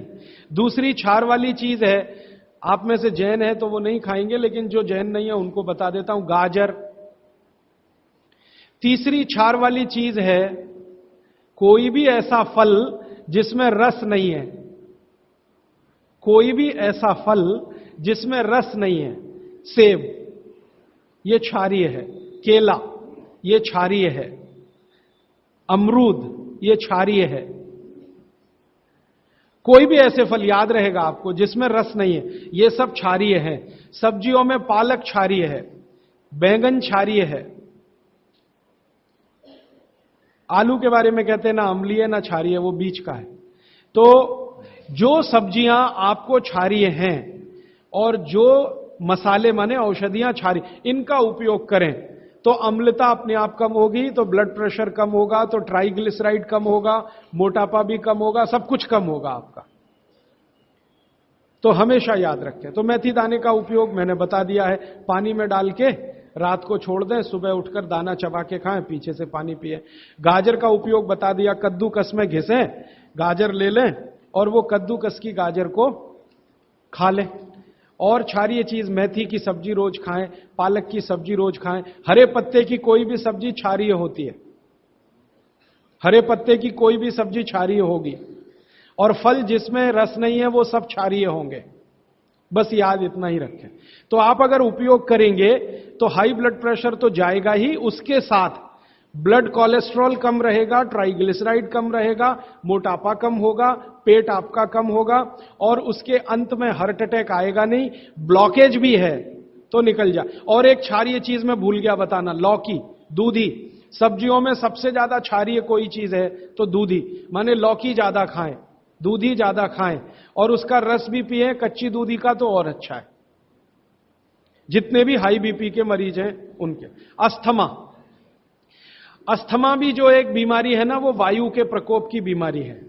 दूसरी क्षार वाली चीज है, आप में से जैन है तो वो नहीं खाएंगे, लेकिन जो जैन नहीं है उनको बता देता हूं, गाजर। तीसरी क्षार वाली चीज है कोई भी ऐसा फल जिसमें रस नहीं है, कोई भी ऐसा फल जिसमें रस नहीं है। सेब ये क्षारीय है, केला ये क्षारीय है, अमरूद ये क्षारीय है। कोई भी ऐसे फल याद रहेगा आपको जिसमें रस नहीं है, ये सब क्षारीय है। सब्जियों में पालक क्षारीय है, बैंगन क्षारीय है। आलू के बारे में कहते हैं ना अम्लीय ना क्षारीय, वो बीच का है। तो जो सब्जियां आपको क्षारीय हैं और जो मसाले माने औषधियां क्षारीय, इनका उपयोग करें तो अम्लता अपने आप कम होगी, तो ब्लड प्रेशर कम होगा, तो ट्राइग्लिसराइड कम होगा, मोटापा भी कम होगा, सब कुछ कम होगा आपका। तो हमेशा याद रखें। तो मेथी दाने का उपयोग मैंने बता दिया है, पानी में डाल के रात को छोड़ दें, सुबह उठकर दाना चबा के खाएं, पीछे से पानी पिए। गाजर का उपयोग बता दिया, कद्दूकस में घिसें, गाजर ले लें और वो कद्दूकस की गाजर को खा लें। और क्षारीय चीज मेथी की सब्जी रोज खाएं, पालक की सब्जी रोज खाएं। हरे पत्ते की कोई भी सब्जी क्षारीय होती है, हरे पत्ते की कोई भी सब्जी क्षारीय होगी, और फल जिसमें रस नहीं है वो सब क्षारीय होंगे। बस याद इतना ही रखें। तो आप अगर उपयोग करेंगे तो हाई ब्लड प्रेशर तो जाएगा ही, उसके साथ ब्लड कोलेस्ट्रॉल कम रहेगा, ट्राइग्लिसराइड कम रहेगा, मोटापा कम होगा, पेट आपका कम होगा, और उसके अंत में हार्ट अटैक आएगा नहीं। ब्लॉकेज भी है तो निकल जाए। और एक क्षारीय चीज मैं भूल गया बताना, लौकी, दूधी। सब्जियों में सबसे ज्यादा क्षारीय कोई चीज है तो दूधी, माने लौकी ज्यादा खाएं, दूधी ज्यादा खाएं, और उसका रस भी पिए, कच्ची दूधी का तो और अच्छा है। जितने भी हाई बीपी के मरीज हैं उनके। अस्थमा, अस्थमा भी जो एक बीमारी है ना, वो वायु के प्रकोप की बीमारी है।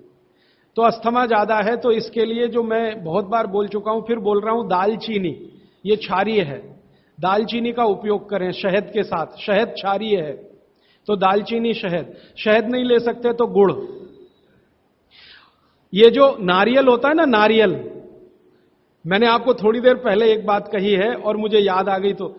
तो अस्थमा ज्यादा है तो इसके लिए जो मैं बहुत बार बोल चुका हूं, फिर बोल रहा हूं, दालचीनी ये क्षारीय है, दालचीनी का उपयोग करें शहद के साथ। शहद क्षारीय है तो दालचीनी, शहद। शहद नहीं ले सकते तो गुड़। ये जो नारियल होता है ना, नारियल, मैंने आपको थोड़ी देर पहले एक बात कही है और मुझे याद आ गई, तो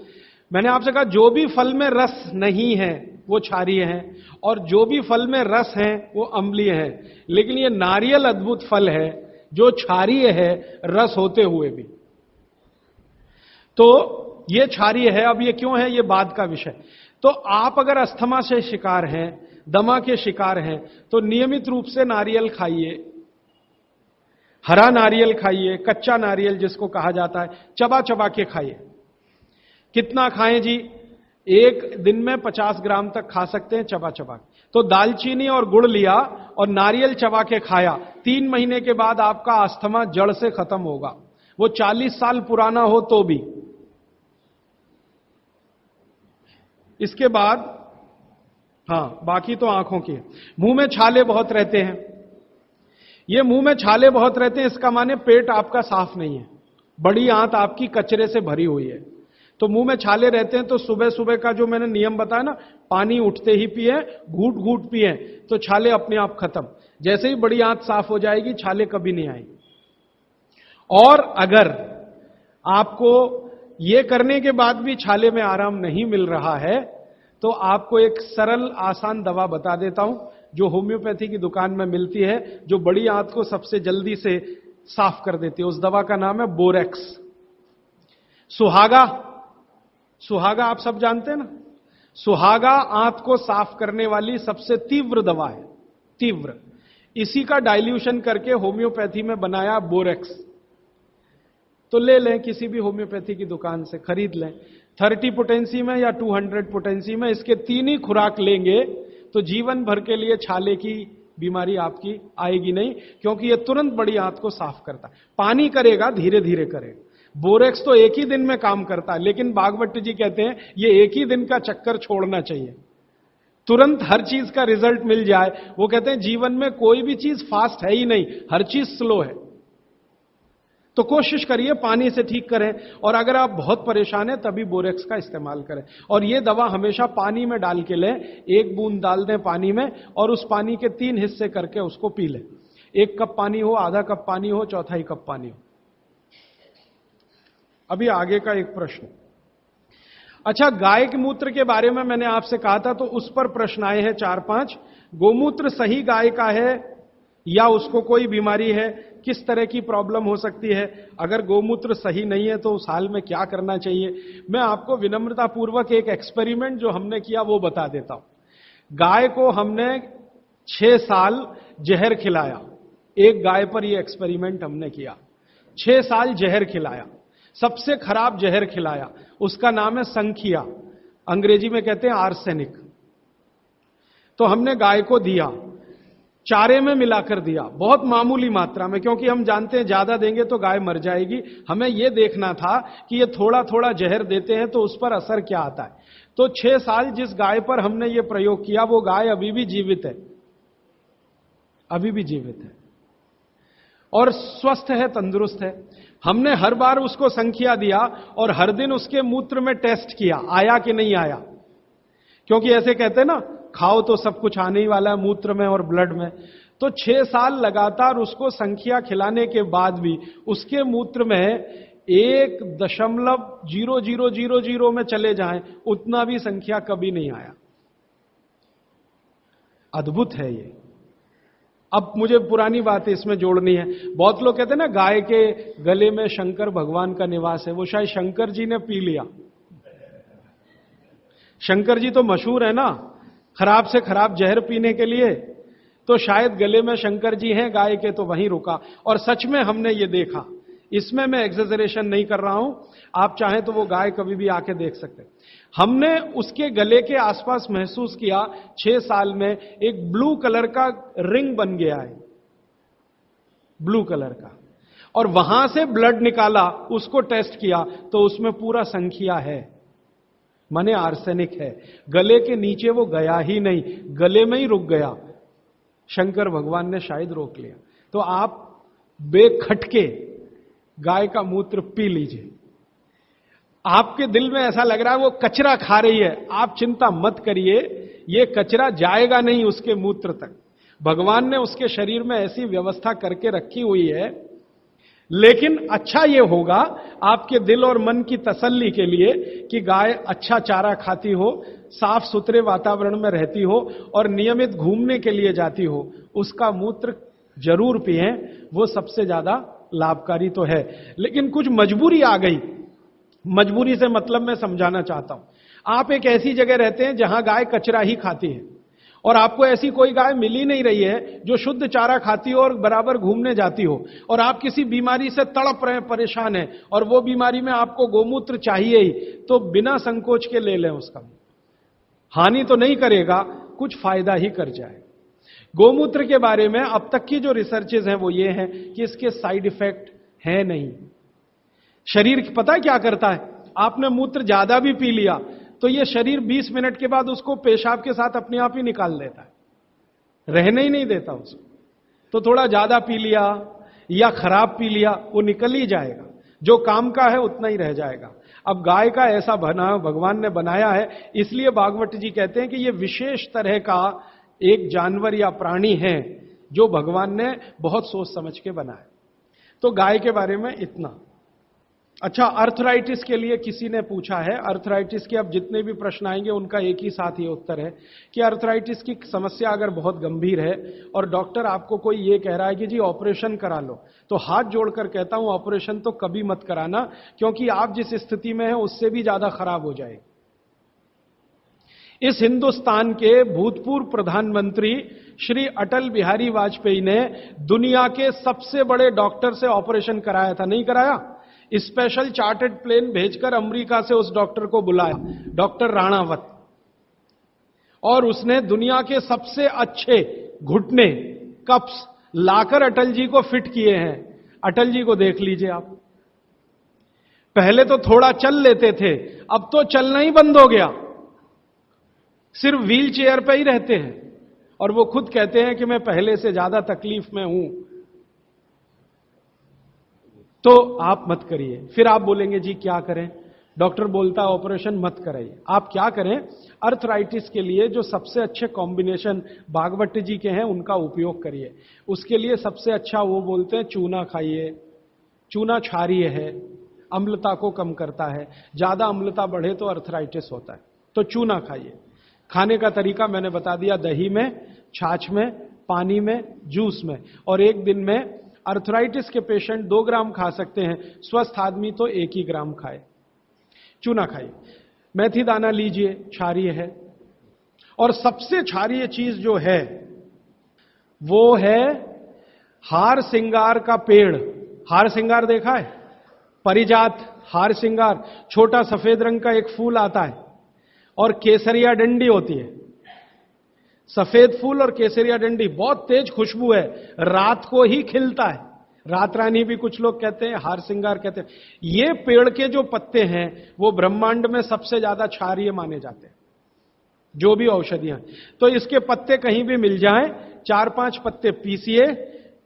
मैंने आपसे कहा जो भी फल में रस नहीं है वो क्षारीय है, और जो भी फल में रस है वो अम्लीय है। लेकिन ये नारियल अद्भुत फल है जो क्षारीय है रस होते हुए भी। तो ये क्षारीय है। अब ये क्यों है, ये बाद का विषय। तो आप अगर अस्थमा से शिकार हैं, दमा के शिकार हैं, तो नियमित रूप से नारियल खाइए, हरा नारियल खाइए, कच्चा नारियल जिसको कहा जाता है, चबा चबा के खाइए। कितना खाएं जी? एक दिन में 50 ग्राम तक खा सकते हैं चबा चबा के। तो दालचीनी और गुड़ लिया और नारियल चबा के खाया, 3 महीने के बाद आपका अस्थमा जड़ से खत्म होगा, वो 40 साल पुराना हो तो भी। इसके बाद बाकी तो आंखों की। मुंह में छाले बहुत रहते हैं, ये मुंह में छाले बहुत रहते हैं, इसका माने पेट आपका साफ नहीं है, बड़ी आंत आपकी कचरे से भरी हुई है। तो मुंह में छाले रहते हैं तो सुबह सुबह का जो मैंने नियम बताया ना, पानी उठते ही पिए, घूट घूट पिए, तो छाले अपने आप खत्म। जैसे ही बड़ी आंत साफ हो जाएगी, छाले कभी नहीं आएंगे। और अगर आपको ये करने के बाद भी छाले में आराम नहीं मिल रहा है, तो आपको एक सरल आसान दवा बता देता हूं, जो होम्योपैथी की दुकान में मिलती है, जो बड़ी आंत को सबसे जल्दी से साफ कर देती है। उस दवा का नाम है बोरेक्स। सुहागा, सुहागा आप सब जानते हैं ना, सुहागा आंत को साफ करने वाली सबसे तीव्र दवा है, तीव्र। इसी का डाइल्यूशन करके होम्योपैथी में बनाया बोरेक्स। तो ले लें, किसी भी होम्योपैथी की दुकान से खरीद लें, 30 पोटेंसी में या 200 पोटेंसी में। इसके 3 ही खुराक लेंगे तो जीवन भर के लिए छाले की बीमारी आपकी आएगी नहीं, क्योंकि यह तुरंत बड़ी आंत को साफ करता है। पानी करेगा, धीरे धीरे करेगा। बोरेक्स तो एक ही दिन में काम करता है, लेकिन भागवत जी कहते हैं ये एक ही दिन का चक्कर छोड़ना चाहिए, तुरंत हर चीज का रिजल्ट मिल जाए। वो कहते हैं जीवन में कोई भी चीज फास्ट है ही नहीं, हर चीज स्लो है। तो कोशिश करिए पानी से ठीक करें, और अगर आप बहुत परेशान हैं तभी बोरेक्स का इस्तेमाल करें। और यह दवा हमेशा पानी में डाल के लें, 1 बूंद डाल दें पानी में, और उस पानी के 3 हिस्से करके उसको पी लें। 1 कप पानी हो, आधा कप पानी हो, चौथाई कप पानी हो। अभी आगे का एक प्रश्न। अच्छा, गाय के मूत्र के बारे में मैंने आपसे कहा था, तो उस पर प्रश्न आए हैं 4-5। गोमूत्र सही गाय का है या उसको कोई बीमारी है? किस तरह की प्रॉब्लम हो सकती है? अगर गोमूत्र सही नहीं है तो उस हाल में क्या करना चाहिए? मैं आपको विनम्रतापूर्वक एक एक्सपेरिमेंट जो हमने किया वो बता देता हूं। गाय को हमने 6 साल जहर खिलाया। एक गाय पर यह एक्सपेरिमेंट हमने किया, 6 साल जहर खिलाया, सबसे खराब जहर खिलाया। उसका नाम है संखिया, अंग्रेजी में कहते हैं आर्सेनिक। तो हमने गाय को दिया, चारे में मिलाकर दिया, बहुत मामूली मात्रा में, क्योंकि हम जानते हैं ज्यादा देंगे तो गाय मर जाएगी। हमें यह देखना था कि ये थोड़ा थोड़ा जहर देते हैं तो उस पर असर क्या आता है। तो 6 साल जिस गाय पर हमने ये प्रयोग किया, वो गाय अभी भी जीवित है, अभी भी जीवित है और स्वस्थ है, तंदुरुस्त है। हमने हर बार उसको संख्या दिया और हर दिन उसके मूत्र में टेस्ट किया, आया कि नहीं आया। क्योंकि ऐसे कहते हैं ना, खाओ तो सब कुछ आने ही वाला है मूत्र में और ब्लड में। तो 6 साल लगातार उसको संख्या खिलाने के बाद भी उसके मूत्र में 1.0000 में चले जाएं, उतना भी संख्या कभी नहीं आया। अद्भुत है ये। अब मुझे पुरानी बात इसमें जोड़नी है। बहुत लोग कहते हैं ना, गाय के गले में शंकर भगवान का निवास है। वो शायद शंकर जी ने पी लिया। शंकर जी तो मशहूर है ना, खराब से खराब जहर पीने के लिए। तो शायद गले में शंकर जी हैं गाय के, तो वहीं रुका। और सच में हमने ये देखा, इसमें मैं एग्जेजरेशन नहीं कर रहा हूं। आप चाहें तो वो गाय कभी भी आके देख सकते हैं। हमने उसके गले के आसपास महसूस किया 6 साल में एक ब्लू कलर का रिंग बन गया है, ब्लू कलर का। और वहां से ब्लड निकाला, उसको टेस्ट किया तो उसमें पूरा संख्या है, माने आर्सेनिक है। गले के नीचे वो गया ही नहीं, गले में ही रुक गया। शंकर भगवान ने शायद रोक लिया। तो आप बेखटके गाय का मूत्र पी लीजिए। आपके दिल में ऐसा लग रहा है वो कचरा खा रही है, आप चिंता मत करिए, ये कचरा जाएगा नहीं उसके मूत्र तक। भगवान ने उसके शरीर में ऐसी व्यवस्था करके रखी हुई है। लेकिन अच्छा ये होगा आपके दिल और मन की तसल्ली के लिए कि गाय अच्छा चारा खाती हो, साफ सुथरे वातावरण में रहती हो और नियमित घूमने के लिए जाती हो, उसका मूत्र जरूर पिएं, वो सबसे ज्यादा लाभकारी तो है। लेकिन कुछ मजबूरी आ गई, मजबूरी से मतलब मैं समझाना चाहता हूं। आप एक ऐसी जगह रहते हैं जहां गाय कचरा ही खाती है और आपको ऐसी कोई गाय मिल ही नहीं रही है जो शुद्ध चारा खाती हो और बराबर घूमने जाती हो, और आप किसी बीमारी से तड़प रहे, परेशान हैं, और वो बीमारी में आपको गोमूत्र चाहिए ही, तो बिना संकोच के ले लें। उसका हानि तो नहीं करेगा, कुछ फायदा ही कर जाए। गोमूत्र के बारे में अब तक की जो रिसर्चेज हैं वो ये हैं कि इसके साइड इफेक्ट है नहीं। शरीर पता है क्या करता है, आपने मूत्र ज्यादा भी पी लिया तो ये शरीर 20 मिनट के बाद उसको पेशाब के साथ अपने आप ही निकाल देता है, रहने ही नहीं देता उसको। तो थोड़ा ज्यादा पी लिया या खराब पी लिया, वो निकल ही जाएगा, जो काम का है उतना ही रह जाएगा। अब गाय का ऐसा बना भगवान ने बनाया है, इसलिए भागवत जी कहते हैं कि ये विशेष तरह का एक जानवर या प्राणी है जो भगवान ने बहुत सोच समझ के बनाया। तो गाय के बारे में इतना। अच्छा, अर्थराइटिस के लिए किसी ने पूछा है, अर्थराइटिस के अब जितने भी प्रश्न आएंगे उनका एक ही साथ ये उत्तर है कि अर्थराइटिस की समस्या अगर बहुत गंभीर है और डॉक्टर आपको कोई ये कह रहा है कि जी ऑपरेशन करा लो, तो हाथ जोड़कर कहता हूं ऑपरेशन तो कभी मत कराना, क्योंकि आप जिस स्थिति में हैं उससे भी ज्यादा खराब हो जाएगी। इस हिंदुस्तान के भूतपूर्व प्रधानमंत्री श्री अटल बिहारी वाजपेयी ने दुनिया के सबसे बड़े डॉक्टर से ऑपरेशन कराया था, नहीं कराया? स्पेशल चार्टर्ड प्लेन भेजकर अमेरिका से उस डॉक्टर को बुलाया, डॉक्टर राणावत, और उसने दुनिया के सबसे अच्छे घुटने कप्स लाकर अटल जी को फिट किए हैं। अटल जी को देख लीजिए आप, पहले तो थोड़ा चल लेते थे, अब तो चलना ही बंद हो गया, सिर्फ व्हील चेयर पे ही रहते हैं, और वो खुद कहते हैं कि मैं पहले से ज्यादा तकलीफ में हूं। तो आप मत करिए। फिर आप बोलेंगे जी क्या करें, डॉक्टर बोलता है ऑपरेशन मत कराइए। आप क्या करें, अर्थराइटिस के लिए जो सबसे अच्छे कॉम्बिनेशन भागवत जी के हैं उनका उपयोग करिए। उसके लिए सबसे अच्छा वो बोलते हैं चूना खाइए, चूना क्षारीय है, अम्लता को कम करता है, ज्यादा अम्लता बढ़े तो अर्थराइटिस होता है, तो चूना खाइए। खाने का तरीका मैंने बता दिया, दही में, छाछ में, पानी में, जूस में, और एक दिन में अर्थराइटिस के पेशेंट 2 ग्राम खा सकते हैं, स्वस्थ आदमी तो 1 ही ग्राम खाए। चूना खाइए। मेथी दाना लीजिए, क्षारीय है। और सबसे क्षारीय चीज जो है वो है हार सिंगार का पेड़। हार सिंगार देखा है? परिजात हार सिंगार, छोटा सफेद रंग का एक फूल आता है और केसरिया डंडी होती है। सफेद फूल और केसरिया डंडी, बहुत तेज खुशबू है, रात को ही खिलता है। रात रानी भी कुछ लोग कहते हैं, हार सिंगार कहते हैं। ये पेड़ के जो पत्ते हैं वो ब्रह्मांड में सबसे ज्यादा क्षारीय माने जाते हैं, जो भी औषधियां। तो इसके पत्ते कहीं भी मिल जाएं, 4-5 पत्ते पीसिए,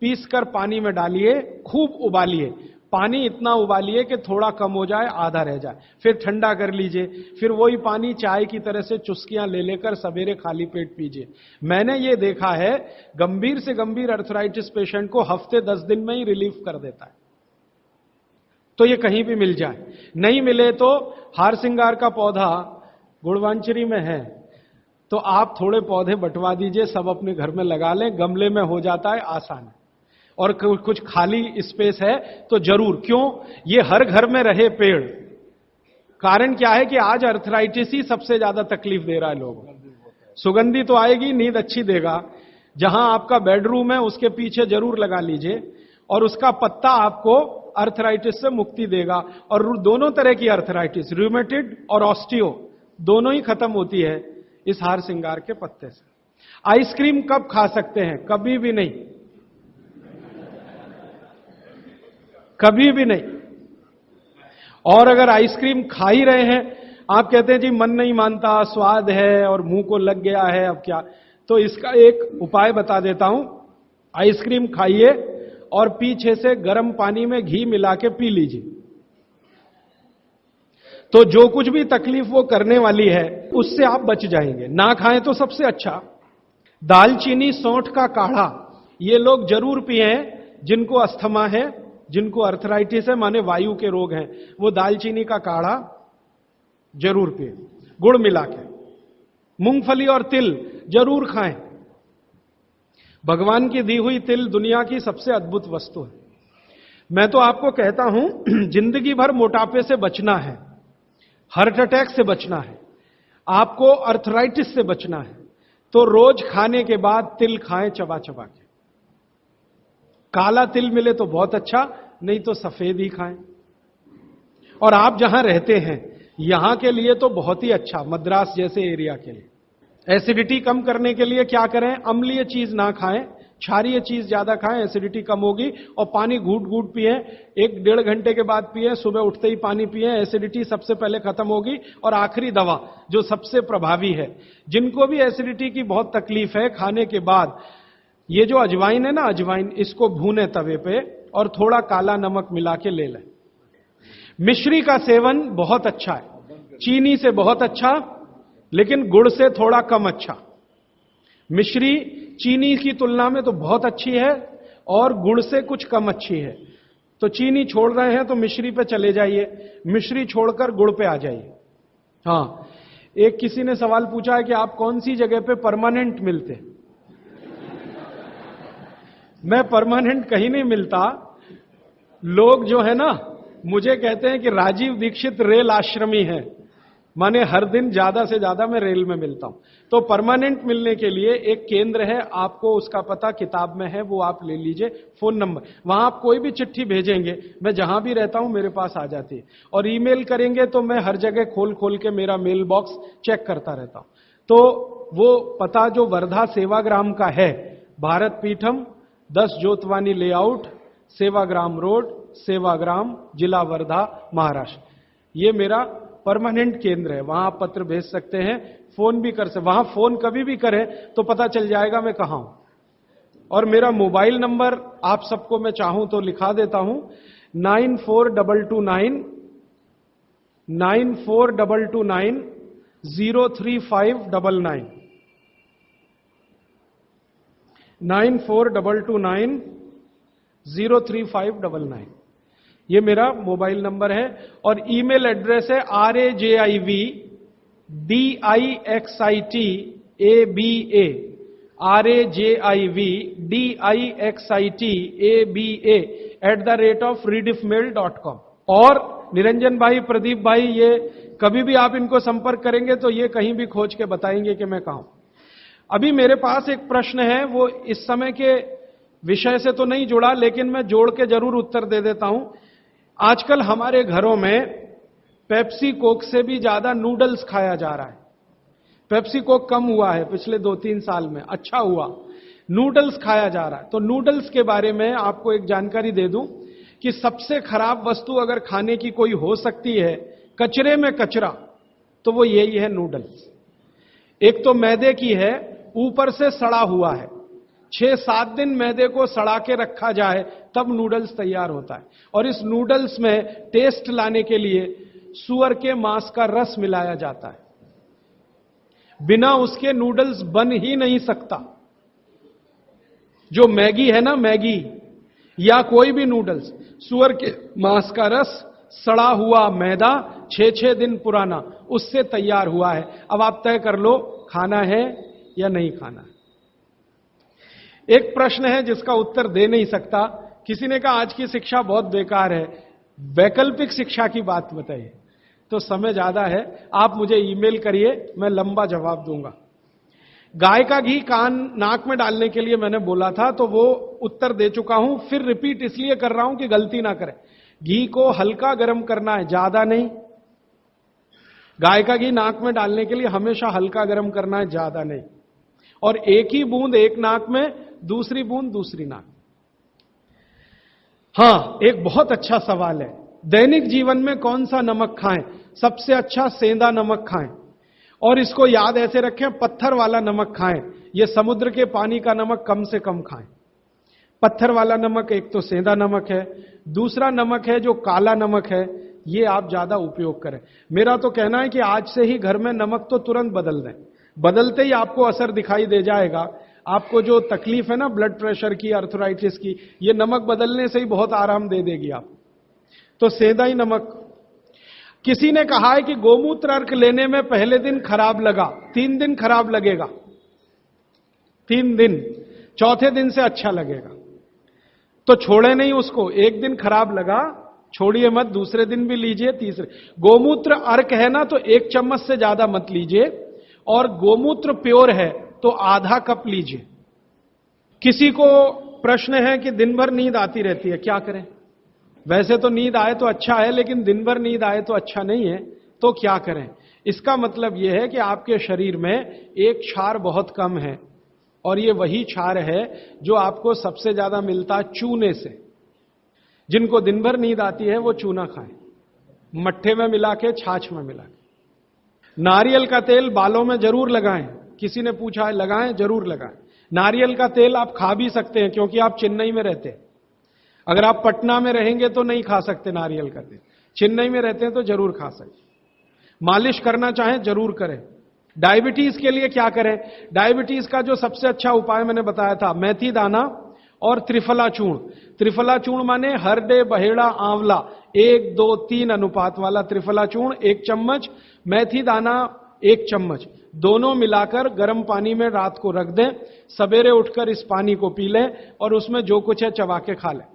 पीसकर पानी में डालिए, खूब उबालिए। पानी इतना उबालिए कि थोड़ा कम हो जाए, आधा रह जाए, फिर ठंडा कर लीजिए। फिर वही पानी चाय की तरह से चुस्कियां ले लेकर सवेरे खाली पेट पीजिए। मैंने ये देखा है, गंभीर से गंभीर अर्थराइटिस पेशेंट को हफ्ते 10 दिन में ही रिलीफ कर देता है। तो ये कहीं भी मिल जाए, नहीं मिले तो हार सिंगार का पौधा गुड़वांचरी में है, तो आप थोड़े पौधे बंटवा दीजिए, सब अपने घर में लगा लें, गमले में हो जाता है, आसान है। और कुछ खाली स्पेस है तो जरूर, क्यों, ये हर घर में रहे पेड़। कारण क्या है कि आज अर्थराइटिस ही सबसे ज्यादा तकलीफ दे रहा है लोगों को। सुगंधी तो आएगी, नींद अच्छी देगा। जहां आपका बेडरूम है उसके पीछे जरूर लगा लीजिए, और उसका पत्ता आपको अर्थराइटिस से मुक्ति देगा। और दोनों तरह की अर्थराइटिस, रूमेटिड और ऑस्टियो, दोनों ही खत्म होती है इस हार सिंगार के पत्ते से। आइसक्रीम कब खा सकते हैं? कभी भी नहीं, कभी भी नहीं। और अगर आइसक्रीम खा ही रहे हैं, आप कहते हैं जी मन नहीं मानता, स्वाद है और मुंह को लग गया है, अब क्या, तो इसका एक उपाय बता देता हूं। आइसक्रीम खाइए और पीछे से गर्म पानी में घी मिला के पी लीजिए, तो जो कुछ भी तकलीफ वो करने वाली है उससे आप बच जाएंगे। ना खाएं तो सबसे अच्छा। दालचीनी सौंठ का काढ़ा ये लोग जरूर पिए, जिनको अस्थमा है, जिनको अर्थराइटिस है, माने वायु के रोग हैं, वो दालचीनी का काढ़ा जरूर पिए, गुड़ मिला के। मूंगफली और तिल जरूर खाएं। भगवान की दी हुई तिल दुनिया की सबसे अद्भुत वस्तु है। मैं तो आपको कहता हूं, जिंदगी भर मोटापे से बचना है, हार्ट अटैक से बचना है, आपको अर्थराइटिस से बचना है, तो रोज खाने के बाद तिल खाएं, चबा चबा के। काला तिल मिले तो बहुत अच्छा, नहीं तो सफेद ही खाएं। और आप जहां रहते हैं यहां के लिए तो बहुत ही अच्छा, मद्रास जैसे एरिया के लिए। एसिडिटी कम करने के लिए क्या करें? अम्लीय चीज ना खाएं, क्षारीय चीज ज्यादा खाएं, एसिडिटी कम होगी। और पानी घूट घूट पिए, 1-1.5 घंटे के बाद पिए, सुबह उठते ही पानी पिए, एसिडिटी सबसे पहले खत्म होगी। और आखिरी दवा जो सबसे प्रभावी है, जिनको भी एसिडिटी की बहुत तकलीफ है, खाने के बाद ये जो अजवाइन है ना, अजवाइन, इसको भूने तवे पे और थोड़ा काला नमक मिला के ले लें। मिश्री का सेवन बहुत अच्छा है, चीनी से बहुत अच्छा, लेकिन गुड़ से थोड़ा कम अच्छा। मिश्री चीनी की तुलना में तो बहुत अच्छी है और गुड़ से कुछ कम अच्छी है। तो चीनी छोड़ रहे हैं तो मिश्री पे चले जाइए, मिश्री छोड़कर गुड़ पे आ जाइए। हाँ, एक किसी ने सवाल पूछा है कि आप कौन सी जगह पे परमानेंट मिलते। मैं परमानेंट कहीं नहीं मिलता। लोग जो है ना मुझे कहते हैं कि राजीव दीक्षित रेल आश्रमी है, माने हर दिन ज्यादा से ज्यादा मैं रेल में मिलता हूं। तो परमानेंट मिलने के लिए एक केंद्र है, आपको उसका पता किताब में है, वो आप ले लीजिए, फोन नंबर। वहां आप कोई भी चिट्ठी भेजेंगे, मैं जहां भी रहता हूं मेरे पास आ जाती है। और ईमेल करेंगे तो मैं हर जगह खोल खोल के मेरा मेल बॉक्स चेक करता रहता हूं। तो वो पता जो वर्धा सेवाग्राम का है, भारत पीठम, 10 जोतवानी लेआउट, सेवाग्राम रोड, सेवाग्राम, जिला वर्धा, महाराष्ट्र, ये मेरा परमानेंट केंद्र है। वहां आप पत्र भेज सकते हैं, फोन भी कर सकते। वहां फोन कभी भी करें तो पता चल जाएगा मैं कहां हूं। और मेरा मोबाइल नंबर आप सबको मैं चाहूं तो लिखा देता हूं, 9422903599, 9422903599, ये मेरा मोबाइल नंबर है। और ईमेल एड्रेस है rajivdixitaba@redixitab@rediffmail.com। और निरंजन भाई, प्रदीप भाई, ये कभी भी आप इनको संपर्क करेंगे तो ये कहीं भी खोज के बताएंगे कि मैं कहां हूं। अभी मेरे पास एक प्रश्न है, वो इस समय के विषय से तो नहीं जुड़ा, लेकिन मैं जोड़ के जरूर उत्तर दे देता हूं। आजकल हमारे घरों में पेप्सी कोक से भी ज्यादा नूडल्स खाया जा रहा है। पेप्सी कोक कम हुआ है पिछले 2-3 साल में, अच्छा हुआ, नूडल्स खाया जा रहा है। तो नूडल्स के बारे में आपको एक जानकारी दे दूं कि सबसे खराब वस्तु अगर खाने की कोई हो सकती है, कचरे में कचरा, तो वो यही है नूडल्स। एक तो मैदे की है, ऊपर से सड़ा हुआ है। 6-7 दिन मैदे को सड़ा के रखा जाए तब नूडल्स तैयार होता है। और इस नूडल्स में टेस्ट लाने के लिए सूअर के मांस का रस मिलाया जाता है। बिना उसके नूडल्स बन ही नहीं सकता। जो मैगी है ना, मैगी या कोई भी नूडल्स, सूअर के मांस का रस, सड़ा हुआ मैदा, 6-6 दिन पुराना, उससे तैयार हुआ है। अब आप तय कर लो खाना है या नहीं खाना है। एक प्रश्न है जिसका उत्तर दे नहीं सकता। किसी ने कहा आज की शिक्षा बहुत बेकार है, वैकल्पिक शिक्षा की बात बताइए। तो समय ज्यादा है, आप मुझे ईमेल करिए, मैं लंबा जवाब दूंगा। गाय का घी कान नाक में डालने के लिए मैंने बोला था, तो वो उत्तर दे चुका हूं, फिर रिपीट इसलिए कर रहा हूं कि गलती ना करें। घी को हल्का गर्म करना है, ज्यादा नहीं। गाय का घी नाक में डालने के लिए हमेशा हल्का गर्म करना है, ज्यादा नहीं। और एक ही बूंद एक नाक में, दूसरी बूंद दूसरी नाक। हां, एक बहुत अच्छा सवाल है, दैनिक जीवन में कौन सा नमक खाएं? सबसे अच्छा सेंधा नमक खाएं। और इसको याद ऐसे रखें, पत्थर वाला नमक खाएं। यह समुद्र के पानी का नमक कम से कम खाएं। पत्थर वाला नमक एक तो सेंधा नमक है, दूसरा नमक है जो काला नमक है, ये आप ज्यादा उपयोग करें। मेरा तो कहना है कि आज से ही घर में नमक तो तुरंत बदल दें, बदलते ही आपको असर दिखाई दे जाएगा। आपको जो तकलीफ है ना ब्लड प्रेशर की, आर्थराइटिस की, ये नमक बदलने से ही बहुत आराम दे देगी आप। तो सेंधा ही नमक। किसी ने कहा है कि गोमूत्र अर्क लेने में पहले दिन खराब लगा, 3 दिन खराब लगेगा, 3 दिन, चौथे दिन से अच्छा लगेगा। तो छोड़े नहीं उसको, एक दिन खराब लगा छोड़िए मत, दूसरे दिन भी लीजिए, तीसरे। गोमूत्र अर्क है ना, तो 1 चम्मच से ज्यादा मत लीजिए। और गोमूत्र प्योर है तो आधा कप लीजिए। किसी को प्रश्न है कि दिन भर नींद आती रहती है, क्या करें? वैसे तो नींद आए तो अच्छा है, लेकिन दिन भर नींद आए तो अच्छा नहीं है, तो क्या करें? इसका मतलब यह है कि आपके शरीर में एक क्षार बहुत कम है, और यह वही क्षार है जो आपको सबसे ज्यादा मिलता है चूने से। जिनको दिन भर नींद आती है वो चूना खाएं, मट्ठे में मिला के, छाछ में मिला के। नारियल का तेल बालों में जरूर लगाएं। किसी ने पूछा है, लगाएं? जरूर लगाएं। नारियल का तेल आप खा भी सकते हैं क्योंकि आप चेन्नई में रहते हैं। अगर आप पटना में रहेंगे तो नहीं खा सकते नारियल का तेल, चेन्नई में रहते हैं तो जरूर खा सकते। मालिश करना चाहें जरूर करें। डायबिटीज के लिए क्या करें? डायबिटीज का जो सबसे अच्छा उपाय मैंने बताया था, मेथी दाना और त्रिफला चूर्ण। त्रिफला चूर्ण माने हरडे, बहेड़ा, आंवला, 1, 2, 3 अनुपात वाला त्रिफला चूर्ण 1 चम्मच, मेथी दाना 1 चम्मच, दोनों मिलाकर गर्म पानी में रात को रख दें। सवेरे उठकर इस पानी को पी लें और उसमें जो कुछ है चबा के खा लें।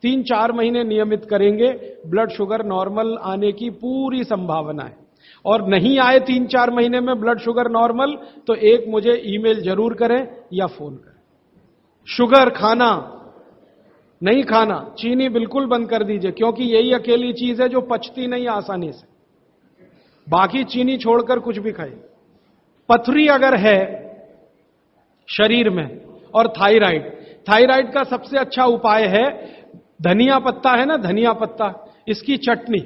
3-4 महीने नियमित करेंगे, ब्लड शुगर नॉर्मल आने की पूरी संभावना है। और नहीं आए 3-4 महीने में ब्लड शुगर नॉर्मल, तो एक मुझे ईमेल जरूर करें या फोन करें। शुगर खाना नहीं खाना, चीनी बिल्कुल बंद कर दीजिए, क्योंकि यही अकेली चीज है जो पचती नहीं आसानी से। बाकी चीनी छोड़कर कुछ भी खाइए। पथरी अगर है शरीर में और थायराइड, थायराइड का सबसे अच्छा उपाय है धनिया पत्ता है ना, धनिया पत्ता, इसकी चटनी,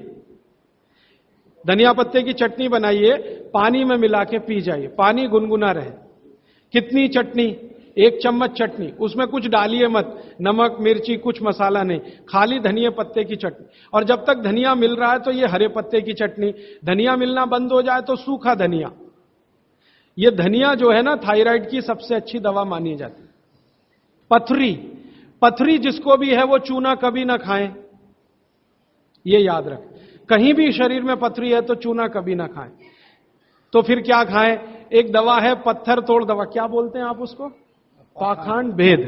धनिया पत्ते की चटनी बनाइए, पानी में मिला के पी जाइए, पानी गुनगुना रहे। कितनी चटनी? 1 चम्मच चटनी, उसमें कुछ डालिए मत, नमक मिर्ची कुछ मसाला नहीं, खाली धनिया पत्ते की चटनी। और जब तक धनिया मिल रहा है तो ये हरे पत्ते की चटनी, धनिया मिलना बंद हो जाए तो सूखा धनिया। ये धनिया जो है ना थायराइड की सबसे अच्छी दवा मानी जाती है। पथरी, पथरी जिसको भी है वो चूना कभी ना खाएं, ये याद रखें। कहीं भी शरीर में पथरी है तो चूना कभी ना खाएं। तो फिर क्या खाएं? एक दवा है पत्थर तोड़ दवा, क्या बोलते हैं आप उसको? पाखंड भेद।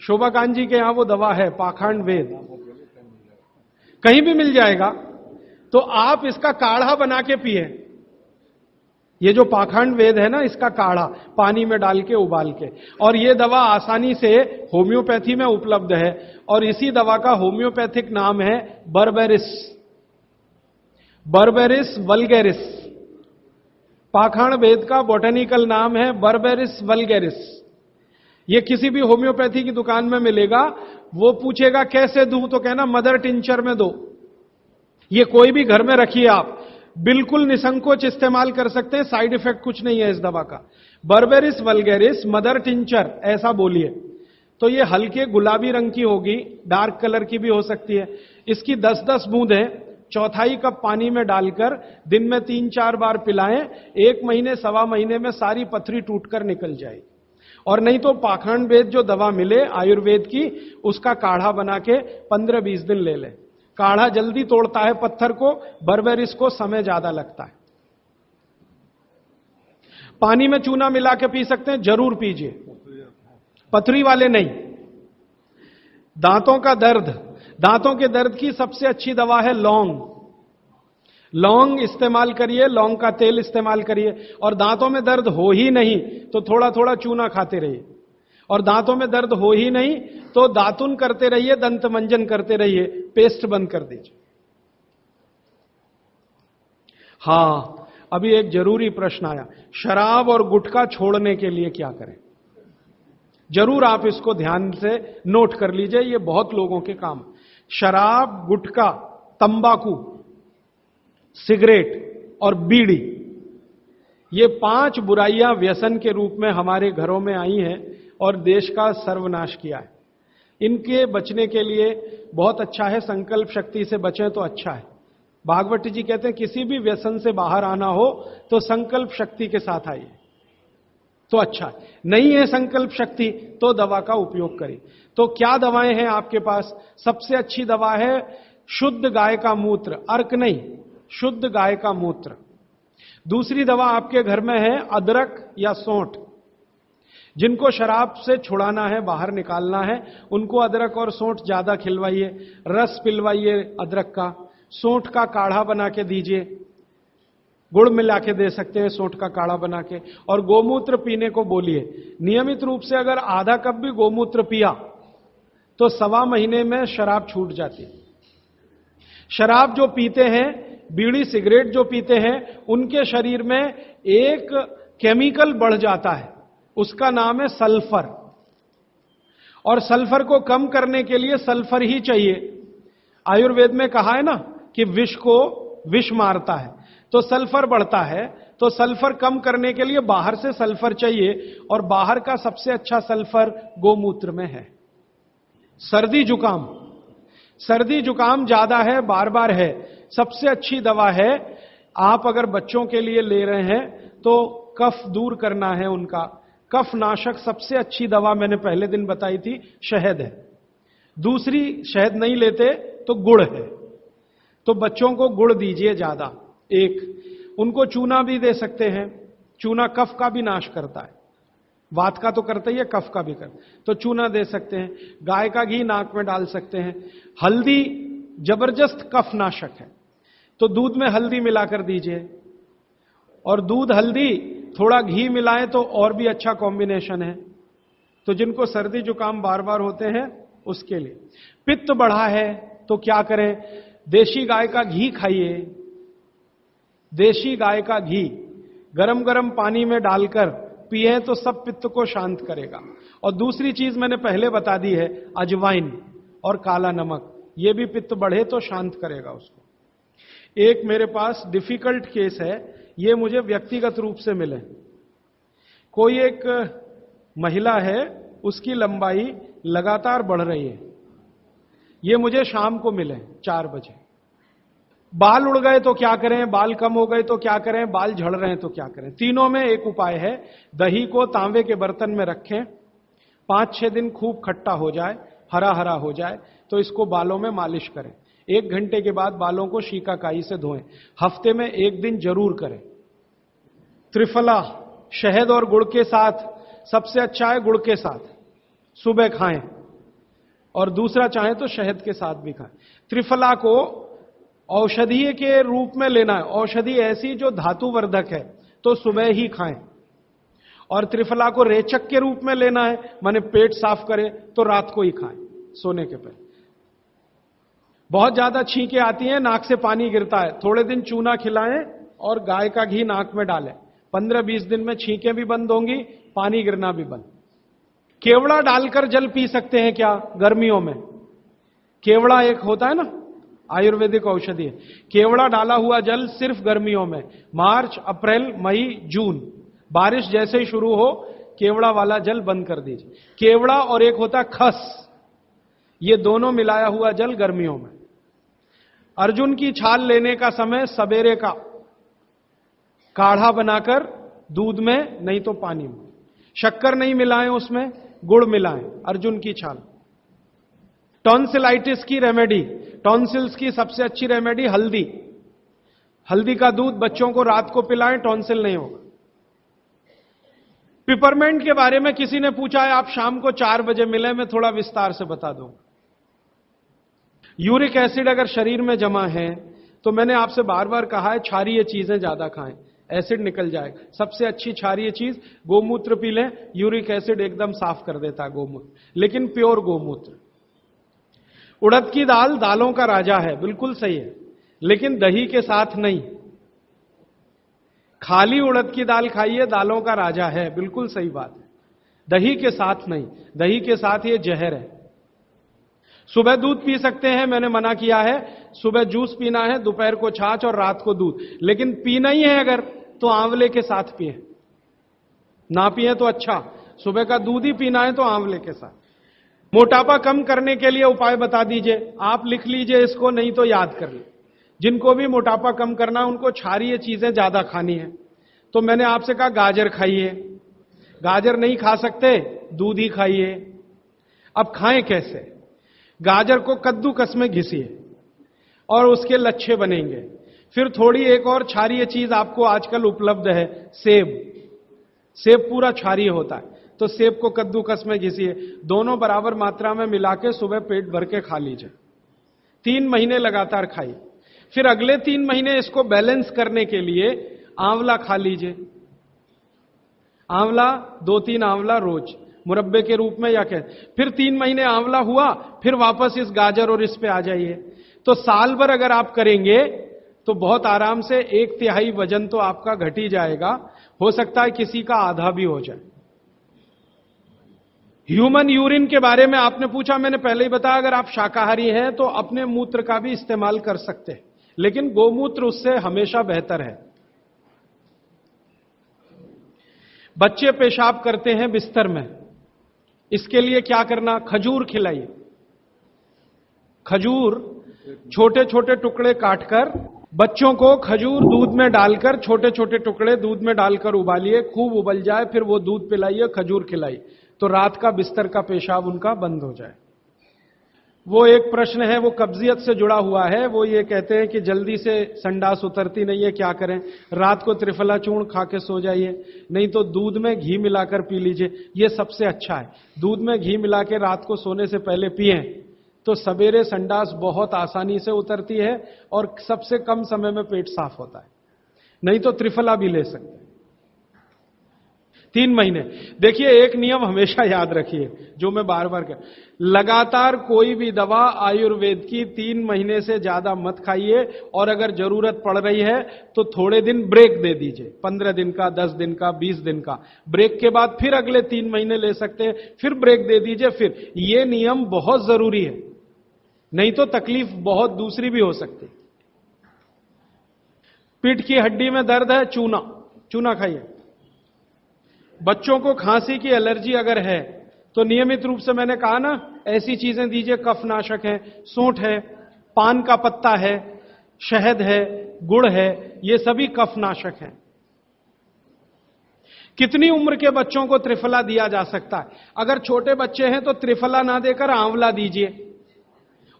शोभाकांत जी के यहां वो दवा है पाखंड भेद, कहीं भी मिल जाएगा। तो आप इसका काढ़ा बना के पिए। ये जो पाखंड वेद है ना, इसका काढ़ा पानी में डाल के उबाल के, और ये दवा आसानी से होम्योपैथी में उपलब्ध है। और इसी दवा का होम्योपैथिक नाम है बर्बेरिस, बर्बेरिस वल्गेरिस। पाखंड वेद का बॉटनिकल नाम है बर्बेरिस वल्गेरिस। ये किसी भी होम्योपैथी की दुकान में मिलेगा। वो पूछेगा कैसे दूं, तो कहना मदर टिंचर में दो। ये कोई भी घर में रखिए आप, बिल्कुल निसंकोच इस्तेमाल कर सकते हैं, साइड इफेक्ट कुछ नहीं है इस दवा का। बर्बेरिस वल्गेरिस मदर टिंचर ऐसा बोलिए तो ये हल्के गुलाबी रंग की होगी, डार्क कलर की भी हो सकती है। इसकी 10-10 बूंदें 1/4 कप पानी में डालकर दिन में 3-4 बार पिलाएं। 1 महीने 1.25 महीने में सारी पथरी टूटकर निकल जाएगी। और नहीं तो पाखंड वेद जो दवा मिले आयुर्वेद की, उसका काढ़ा बना के 15-20 दिन ले लें। काढ़ा जल्दी तोड़ता है पत्थर को, बर्बेरिस को समय ज्यादा लगता है। पानी में चूना मिला के पी सकते हैं, जरूर पीजिए, पथरी वाले नहीं। दांतों का दर्द, दांतों के दर्द की सबसे अच्छी दवा है लौंग। लौंग इस्तेमाल करिए, लौंग का तेल इस्तेमाल करिए। और दांतों में दर्द हो ही नहीं तो थोड़ा थोड़ा चूना खाते रहिए। और दांतों में दर्द हो ही नहीं तो दातुन करते रहिए, दंत मंजन करते रहिए, पेस्ट बंद कर दीजिए। हां, अभी एक जरूरी प्रश्न आया, शराब और गुटखा छोड़ने के लिए क्या करें? जरूर आप इसको ध्यान से नोट कर लीजिए, ये बहुत लोगों के काम। शराब, गुटखा, तंबाकू, सिगरेट और बीड़ी, ये 5 बुराइयां व्यसन के रूप में हमारे घरों में आई हैं और देश का सर्वनाश किया है। इनके बचने के लिए बहुत अच्छा है, संकल्प शक्ति से बचें तो अच्छा है। भागवत जी कहते हैं किसी भी व्यसन से बाहर आना हो तो संकल्प शक्ति के साथ आइए तो अच्छा है। नहीं है संकल्प शक्ति तो दवा का उपयोग करिए। तो क्या दवाएं हैं आपके पास? सबसे अच्छी दवा है शुद्ध गाय का मूत्र, अर्क नहीं, शुद्ध गाय का मूत्र। दूसरी दवा आपके घर में है अदरक या सौंठ। जिनको शराब से छुड़ाना है, बाहर निकालना है, उनको अदरक और सौंठ ज्यादा खिलवाइए, रस पिलवाइए अदरक का, सौंठ का काढ़ा बना के दीजिए, गुड़ मिला के दे सकते हैं सौंठ का काढ़ा बना के। और गोमूत्र पीने को बोलिए। नियमित रूप से अगर आधा कप भी गोमूत्र पिया तो 1.25 महीने में शराब छूट जाती है। शराब जो पीते हैं, बीड़ी सिगरेट जो पीते हैं, उनके शरीर में एक केमिकल बढ़ जाता है, उसका नाम है सल्फर। और सल्फर को कम करने के लिए सल्फर ही चाहिए। आयुर्वेद में कहा है ना कि विष को विष मारता है, तो सल्फर बढ़ता है, तो सल्फर कम करने के लिए बाहर से सल्फर चाहिए, और बाहर का सबसे अच्छा सल्फर गोमूत्र में है। सर्दी जुकाम, सर्दी जुकाम ज्यादा है, बार बार है, सबसे अच्छी दवा है। आप अगर बच्चों के लिए ले रहे हैं तो कफ दूर करना है उनका, कफ नाशक सबसे अच्छी दवा मैंने पहले दिन बताई थी, शहद है। दूसरी, शहद नहीं लेते तो गुड़ है, तो बच्चों को गुड़ दीजिए ज्यादा। एक, उनको चूना भी दे सकते हैं, चूना कफ का भी नाश करता है, वात का तो करता ही है, कफ का भी करता, तो चूना दे सकते हैं। गाय का घी नाक में डाल सकते हैं। हल्दी जबरदस्त कफ नाशक है, तो दूध में हल्दी मिलाकर दीजिए, और दूध हल्दी थोड़ा घी मिलाएं तो और भी अच्छा कॉम्बिनेशन है। तो जिनको सर्दी जुकाम बार बार होते हैं उसके लिए। पित्त बढ़ा है तो क्या करें? देशी गाय का घी खाइए, देशी गाय का घी गरम गरम पानी में डालकर पिए तो सब पित्त को शांत करेगा। और दूसरी चीज मैंने पहले बता दी है, अजवाइन और काला नमक, यह भी पित्त बढ़े तो शांत करेगा उसको। एक मेरे पास डिफिकल्ट केस है, ये मुझे व्यक्तिगत रूप से मिले। कोई एक महिला है, उसकी लंबाई लगातार बढ़ रही है, ये मुझे शाम को मिले 4 बजे। बाल उड़ गए तो क्या करें, बाल कम हो गए तो क्या करें, बाल झड़ रहे हैं तो क्या करें? तीनों में एक उपाय है, दही को तांबे के बर्तन में रखें, 5-6 दिन खूब खट्टा हो जाए, हरा हरा हो जाए, तो इसको बालों में मालिश करें। 1 घंटे के बाद बालों को शीकाकाई से धोएं, हफ्ते में 1 दिन जरूर करें। त्रिफला शहद और गुड़ के साथ, सबसे अच्छा है गुड़ के साथ, सुबह खाएं, और दूसरा चाहे तो शहद के साथ भी खाएं। त्रिफला को औषधीय के रूप में लेना है, औषधि ऐसी जो धातुवर्धक है तो सुबह ही खाएं। और त्रिफला को रेचक के रूप में लेना है, माने पेट साफ करे, तो रात को ही खाएं सोने के पहले। बहुत ज्यादा छींकें आती हैं, नाक से पानी गिरता है, थोड़े दिन चूना खिलाएं और गाय का घी नाक में डालें, 15-20 दिन में छींकें भी बंद होंगी, पानी गिरना भी बंद। केवड़ा डालकर जल पी सकते हैं क्या गर्मियों में? केवड़ा एक होता है ना, आयुर्वेदिक औषधि है। केवड़ा डाला हुआ जल सिर्फ गर्मियों में, मार्च, अप्रैल, मई, जून, बारिश जैसे ही शुरू हो केवड़ा वाला जल बंद कर दीजिए। केवड़ा और एक होता खस, ये दोनों मिलाया हुआ जल गर्मियों में। अर्जुन की छाल लेने का समय सवेरे का, काढ़ा बनाकर दूध में नहीं तो पानी में, शक्कर नहीं मिलाएं उसमें, गुड़ मिलाएं, अर्जुन की छाल। टॉन्सिलाइटिस की रेमेडी, टॉन्सिल्स की सबसे अच्छी रेमेडी हल्दी, हल्दी का दूध बच्चों को रात को पिलाएं, टॉन्सिल नहीं होगा। पिपरमेंट के बारे में किसी ने पूछा है, आप शाम को 4 बजे मिले, मैं थोड़ा विस्तार से बता दूं। यूरिक एसिड अगर शरीर में जमा है तो मैंने आपसे बार बार कहा है, क्षारीय चीजें ज्यादा खाएं, एसिड निकल जाएगा। सबसे अच्छी क्षारीय चीज गोमूत्र पी लें, यूरिक एसिड एकदम साफ कर देता है गोमूत्र, लेकिन प्योर गोमूत्र। उड़द की दाल दालों का राजा है, बिल्कुल सही है, लेकिन दही के साथ नहीं। खाली उड़द की दाल खाइए, दालों का राजा है, बिल्कुल सही बात है, दही के साथ नहीं, दही के साथ ये जहर है। सुबह दूध पी सकते हैं, मैंने मना किया है, सुबह जूस पीना है, दोपहर को छाछ और रात को दूध, लेकिन पीना ही है अगर तो आंवले के साथ पिए, ना पिए तो अच्छा, सुबह का दूध ही पीना है तो आंवले के साथ। मोटापा कम करने के लिए उपाय बता दीजिए, आप लिख लीजिए इसको, नहीं तो याद कर लीजिए। जिनको भी मोटापा कम करना है उनको क्षारीय चीजें ज्यादा खानी है, तो मैंने आपसे कहा गाजर खाइए, गाजर नहीं खा सकते दूध ही खाइए। अब खाएं कैसे? गाजर को कद्दूकस में घिसिए और उसके लच्छे बनेंगे। फिर थोड़ी एक और क्षारीय चीज आपको आजकल उपलब्ध है, सेब, सेब पूरा क्षारीय होता है, तो सेब को कद्दूकस में घिसिए, दोनों बराबर मात्रा में मिला के सुबह पेट भर के खा लीजिए, 3 महीने लगातार खाइए। फिर अगले 3 महीने इसको बैलेंस करने के लिए आंवला खा लीजिए, आंवला 2-3 आंवला रोज मुरब्बे के रूप में, या क्या। फिर 3 महीने आंवला हुआ, फिर वापस इस गाजर और इस पे आ जाइए। तो साल भर अगर आप करेंगे तो बहुत आराम से 1/3 वजन तो आपका घट ही जाएगा, हो सकता है किसी का आधा भी हो जाए। ह्यूमन यूरिन के बारे में आपने पूछा, मैंने पहले ही बताया, अगर आप शाकाहारी हैं तो अपने मूत्र का भी इस्तेमाल कर सकते हैं, लेकिन गोमूत्र उससे हमेशा बेहतर है। बच्चे पेशाब करते हैं बिस्तर में, इसके लिए क्या करना? खजूर खिलाइए। खजूर छोटे छोटे टुकड़े काटकर बच्चों को खजूर दूध में डालकर, छोटे छोटे टुकड़े दूध में डालकर उबालिए, खूब उबल जाए, फिर वो दूध पिलाइए, खजूर खिलाइए, तो रात का बिस्तर का पेशाब उनका बंद हो जाए। वो एक प्रश्न है, वो कब्जियत से जुड़ा हुआ है। वो ये कहते हैं कि जल्दी से संडास उतरती नहीं है, क्या करें? रात को त्रिफला चूर्ण खा के सो जाइए, नहीं तो दूध में घी मिलाकर पी लीजिए, ये सबसे अच्छा है। दूध में घी मिला के रात को सोने से पहले पिएं तो सवेरे संडास बहुत आसानी से उतरती है और सबसे कम समय में पेट साफ होता है। नहीं तो त्रिफला भी ले सकते हैं 3 महीने। देखिए, एक नियम हमेशा याद रखिए, जो मैं बार बार कह, लगातार कोई भी दवा आयुर्वेद की 3 महीने से ज्यादा मत खाइए, और अगर जरूरत पड़ रही है तो थोड़े दिन ब्रेक दे दीजिए, 15 दिन का, 10 दिन का, 20 दिन का। ब्रेक के बाद फिर अगले 3 महीने ले सकते हैं, फिर ब्रेक दे दीजिए। फिर ये नियम बहुत जरूरी है, नहीं तो तकलीफ बहुत दूसरी भी हो सकती। पीठ की हड्डी में दर्द है, चूना, चूना खाइए। बच्चों को खांसी की एलर्जी अगर है तो नियमित रूप से, मैंने कहा ना, ऐसी चीजें दीजिए, कफनाशक है, सूंठ है, पान का पत्ता है, शहद है, गुड़ है, ये सभी कफनाशक हैं। कितनी उम्र के बच्चों को त्रिफला दिया जा सकता है? अगर छोटे बच्चे हैं तो त्रिफला ना देकर आंवला दीजिए,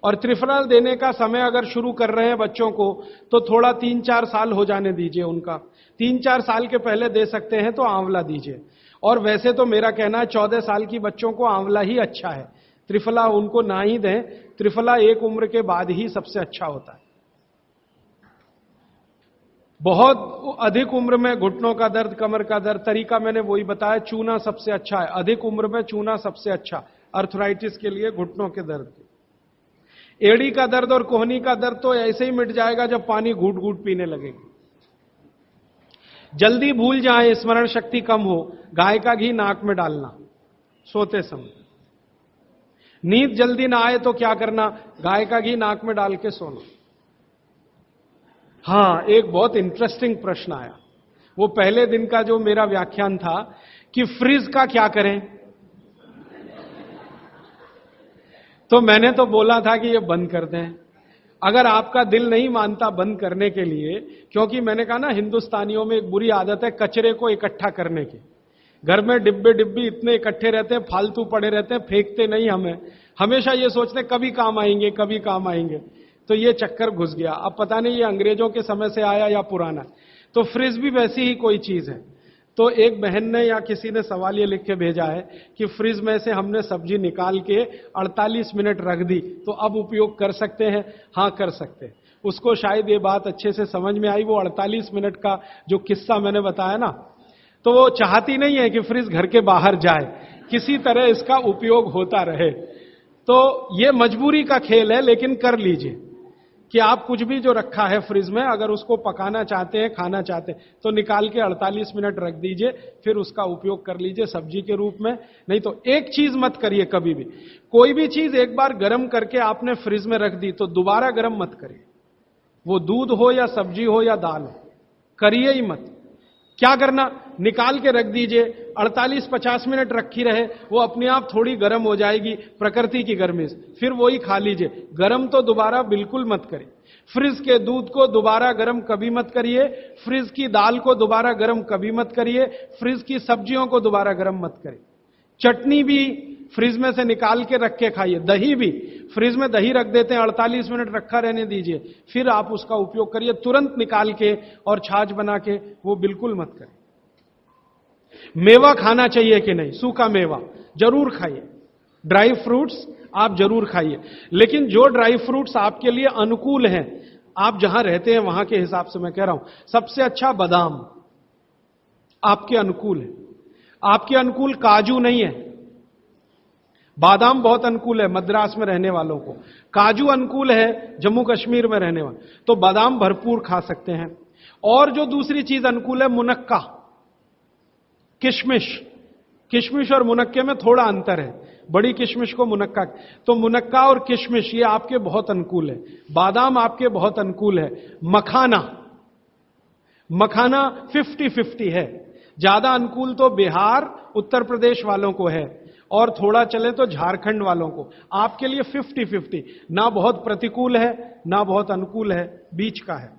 और त्रिफला देने का समय अगर शुरू कर रहे हैं बच्चों को तो थोड़ा 3-4 साल हो जाने दीजिए उनका। 3-4 साल के पहले दे सकते हैं तो आंवला दीजिए। और वैसे तो मेरा कहना है 14 साल की बच्चों को आंवला ही अच्छा है, त्रिफला उनको ना ही दें। त्रिफला एक उम्र के बाद ही सबसे अच्छा होता है। बहुत अधिक उम्र में घुटनों का दर्द, कमर का दर्द, तरीका मैंने वही बताया, चूना सबसे अच्छा है। अधिक उम्र में चूना सबसे अच्छा, अर्थराइटिस के लिए, घुटनों के दर्द के। एड़ी का दर्द और कोहनी का दर्द तो ऐसे ही मिट जाएगा जब पानी घूट घूट पीने लगेगी। जल्दी भूल जाए, स्मरण शक्ति कम हो, गाय का घी नाक में डालना सोते समय। नींद जल्दी ना आए तो क्या करना? गाय का घी नाक में डाल के सोना। हां, एक बहुत इंटरेस्टिंग प्रश्न आया, वो पहले दिन का जो मेरा व्याख्यान था कि फ्रिज का क्या करें, तो मैंने तो बोला था कि ये बंद कर दें। अगर आपका दिल नहीं मानता बंद करने के लिए, क्योंकि मैंने कहा ना, हिंदुस्तानियों में एक बुरी आदत है कचरे को इकट्ठा करने की। घर में डिब्बे डिब्बी इतने इकट्ठे रहते हैं, फालतू पड़े रहते हैं, फेंकते नहीं हमें, हमेशा ये सोचते कभी काम आएंगे, कभी काम आएंगे। तो ये चक्कर घुस गया। अब पता नहीं ये अंग्रेजों के समय से आया या पुराना। तो फ्रिज भी वैसी ही कोई चीज है। तो एक बहन ने या किसी ने सवाल ये लिख के भेजा है कि फ्रिज में से हमने सब्जी निकाल के 48 मिनट रख दी, तो अब उपयोग कर सकते हैं? हाँ, कर सकते हैं। उसको शायद ये बात अच्छे से समझ में आई। वो 48 मिनट का जो किस्सा मैंने बताया ना, तो वो चाहती नहीं है कि फ्रिज घर के बाहर जाए, किसी तरह इसका उपयोग होता रहे। तो ये मजबूरी का खेल है, लेकिन कर लीजिए कि आप कुछ भी जो रखा है फ्रिज में, अगर उसको पकाना चाहते हैं, खाना चाहते हैं, तो निकाल के 48 मिनट रख दीजिए, फिर उसका उपयोग कर लीजिए सब्जी के रूप में। नहीं तो एक चीज मत करिए कभी भी, कोई भी चीज एक बार गर्म करके आपने फ्रिज में रख दी तो दोबारा गर्म मत करिए। वो दूध हो या सब्जी हो या दाल हो, करिए ही मत। क्या करना? निकाल के रख दीजिए, 48-50 मिनट रखी रहे, वो अपने आप थोड़ी गर्म हो जाएगी प्रकृति की गर्मी से, फिर वही खा लीजिए। गर्म तो दोबारा बिल्कुल मत करिए। फ्रिज के दूध को दोबारा गर्म कभी मत करिए, फ्रिज की दाल को दोबारा गर्म कभी मत करिए, फ्रिज की सब्जियों को दोबारा गर्म मत करिए। चटनी भी फ्रिज में से निकाल के रख के खाइए। दही भी, फ्रिज में दही रख देते हैं, 48 मिनट रखा रहने दीजिए, फिर आप उसका उपयोग करिए। तुरंत निकाल के और छाछ बना के वो बिल्कुल मत करें। मेवा खाना चाहिए कि नहीं? सूखा मेवा जरूर खाइए, ड्राई फ्रूट्स आप जरूर खाइए, लेकिन जो ड्राई फ्रूट्स आपके लिए अनुकूल हैं, आप जहां रहते हैं वहां के हिसाब से मैं कह रहा हूं, सबसे अच्छा बादाम आपके अनुकूल है। आपके अनुकूल काजू नहीं है। बादाम बहुत अनुकूल है मद्रास में रहने वालों को, काजू अनुकूल है जम्मू कश्मीर में रहने वाले, तो बादाम भरपूर खा सकते हैं। और जो दूसरी चीज अनुकूल है, मुनक्का, किशमिश। किशमिश और मुनक्के में थोड़ा अंतर है। बड़ी किशमिश को मुनक्का। तो मुनक्का और किशमिश ये आपके बहुत अनुकूल है, बादाम आपके बहुत अनुकूल है। मखाना, मखाना 50-50 है, ज्यादा अनुकूल तो बिहार उत्तर प्रदेश वालों को है और थोड़ा चले तो झारखंड वालों को। आपके लिए 50-50, ना बहुत प्रतिकूल है ना बहुत अनुकूल है, बीच का है।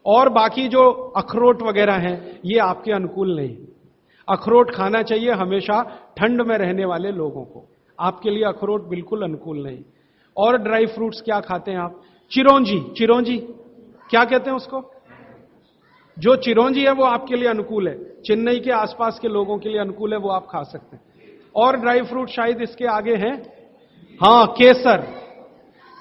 और बाकी जो अखरोट वगैरह हैं ये आपके अनुकूल नहीं। अखरोट खाना चाहिए हमेशा ठंड में रहने वाले लोगों को, आपके लिए अखरोट बिल्कुल अनुकूल नहीं। और ड्राई फ्रूट्स क्या खाते हैं आप? चिरौंजी, चिरौंजी क्या कहते हैं उसको? जो चिरौंजी है वो आपके लिए अनुकूल है, चेन्नई के आसपास के लोगों के लिए अनुकूल है, वो आप खा सकते हैं। और ड्राई फ्रूट शायद इसके आगे हैं, हां केसर।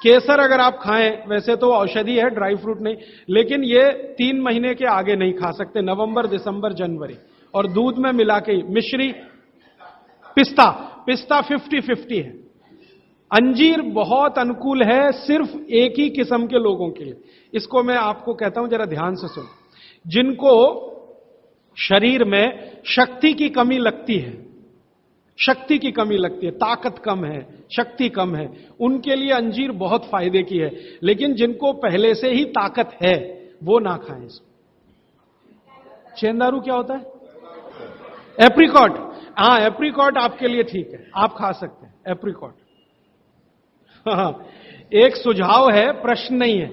केसर अगर आप खाएं, वैसे तो औषधि है, ड्राई फ्रूट नहीं, लेकिन ये 3 महीने के आगे नहीं खा सकते, नवंबर, दिसंबर, जनवरी, और दूध में मिला के। मिश्री, पिस्ता, पिस्ता 50-50 है। अंजीर बहुत अनुकूल है सिर्फ एक ही किस्म के लोगों के लिए। इसको मैं आपको कहता हूं, जरा ध्यान से सुनो। जिनको शरीर में शक्ति की कमी लगती है, शक्ति की कमी लगती है, ताकत कम है, शक्ति कम है, उनके लिए अंजीर बहुत फायदे की है। लेकिन जिनको पहले से ही ताकत है वो ना खाएं इसको। चेंदारू क्या होता है? एप्रिकॉट, हां एप्रिकॉट आपके लिए ठीक है, आप खा सकते हैं एप्रिकॉट। एक सुझाव है, प्रश्न नहीं है,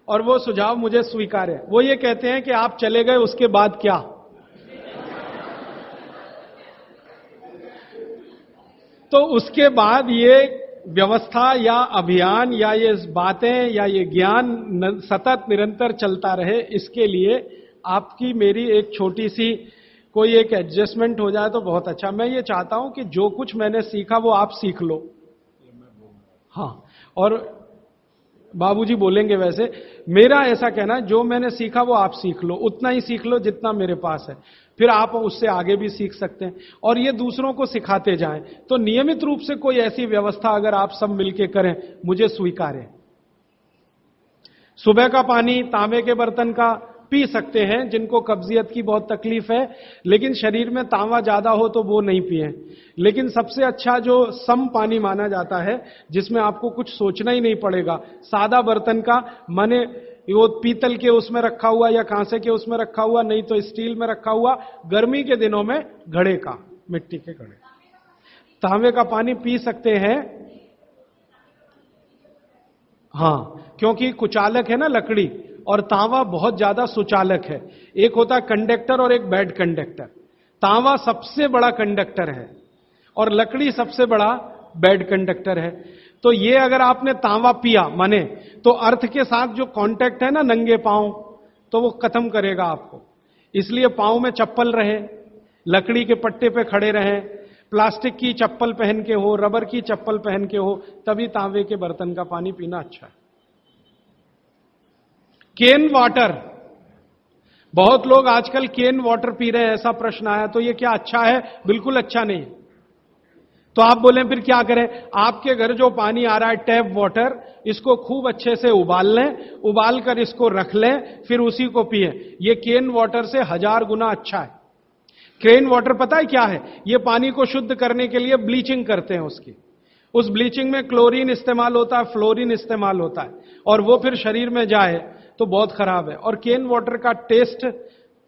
और वो सुझाव मुझे स्वीकार है। वो ये कहते हैं कि आप चले गए उसके बाद क्या? तो उसके बाद ये व्यवस्था या अभियान या ये बातें या ये ज्ञान सतत निरंतर चलता रहे, इसके लिए आपकी मेरी एक छोटी सी कोई एक एडजस्टमेंट हो जाए तो बहुत अच्छा। मैं ये चाहता हूं कि जो कुछ मैंने सीखा वो आप सीख लो। हां, और बाबूजी बोलेंगे वैसे, मेरा ऐसा कहना है जो मैंने सीखा वो आप सीख लो, उतना ही सीख लो जितना मेरे पास है, फिर आप उससे आगे भी सीख सकते हैं और ये दूसरों को सिखाते जाएं। तो नियमित रूप से कोई ऐसी व्यवस्था अगर आप सब मिलके करें, मुझे स्वीकार है। सुबह का पानी तांबे के बर्तन का पी सकते हैं जिनको कब्जियत की बहुत तकलीफ है, लेकिन शरीर में तांबा ज्यादा हो तो वो नहीं पिए। लेकिन सबसे अच्छा जो सम पानी माना जाता है, जिसमें आपको कुछ सोचना ही नहीं पड़ेगा, सादा बर्तन का, माने वो पीतल के उसमें रखा हुआ या कांसे के उसमें रखा हुआ, नहीं तो स्टील में रखा हुआ, गर्मी के दिनों में घड़े का, मिट्टी के घड़े, तांबे का पानी पी सकते हैं। हां, क्योंकि कुचालक है ना लकड़ी, और तांबा बहुत ज्यादा सुचालक है। एक होता है कंडक्टर और एक बैड कंडक्टर। तांबा सबसे बड़ा कंडक्टर है और लकड़ी सबसे बड़ा बैड कंडक्टर है। तो ये अगर आपने तांबा पिया माने, तो अर्थ के साथ जो कांटेक्ट है ना नंगे पांव, तो वो खत्म करेगा आपको। इसलिए पांव में चप्पल रहे, लकड़ी के पट्टे पे खड़े रहें, प्लास्टिक की चप्पल पहन के हो, रबर की चप्पल पहन के हो, तभी तांबे के बर्तन का पानी पीना अच्छा है। केन वाटर, बहुत लोग आजकल केन वाटर पी रहे हैं, ऐसा प्रश्न आया, तो ये क्या अच्छा है? बिल्कुल अच्छा नहीं। तो आप बोलें फिर क्या करें? आपके घर जो पानी आ रहा है टैप वाटर, इसको खूब अच्छे से उबाल लें, उबाल कर इसको रख लें, फिर उसी को पिएं। ये केन वाटर से 1000 गुना अच्छा है। केन वाटर पता है क्या है? ये पानी को शुद्ध करने के लिए ब्लीचिंग करते हैं उसकी। उस ब्लीचिंग में क्लोरीन इस्तेमाल होता है, फ्लोरीन इस्तेमाल होता है, और वो फिर शरीर में जाए तो बहुत खराब है। और केन वाटर का टेस्ट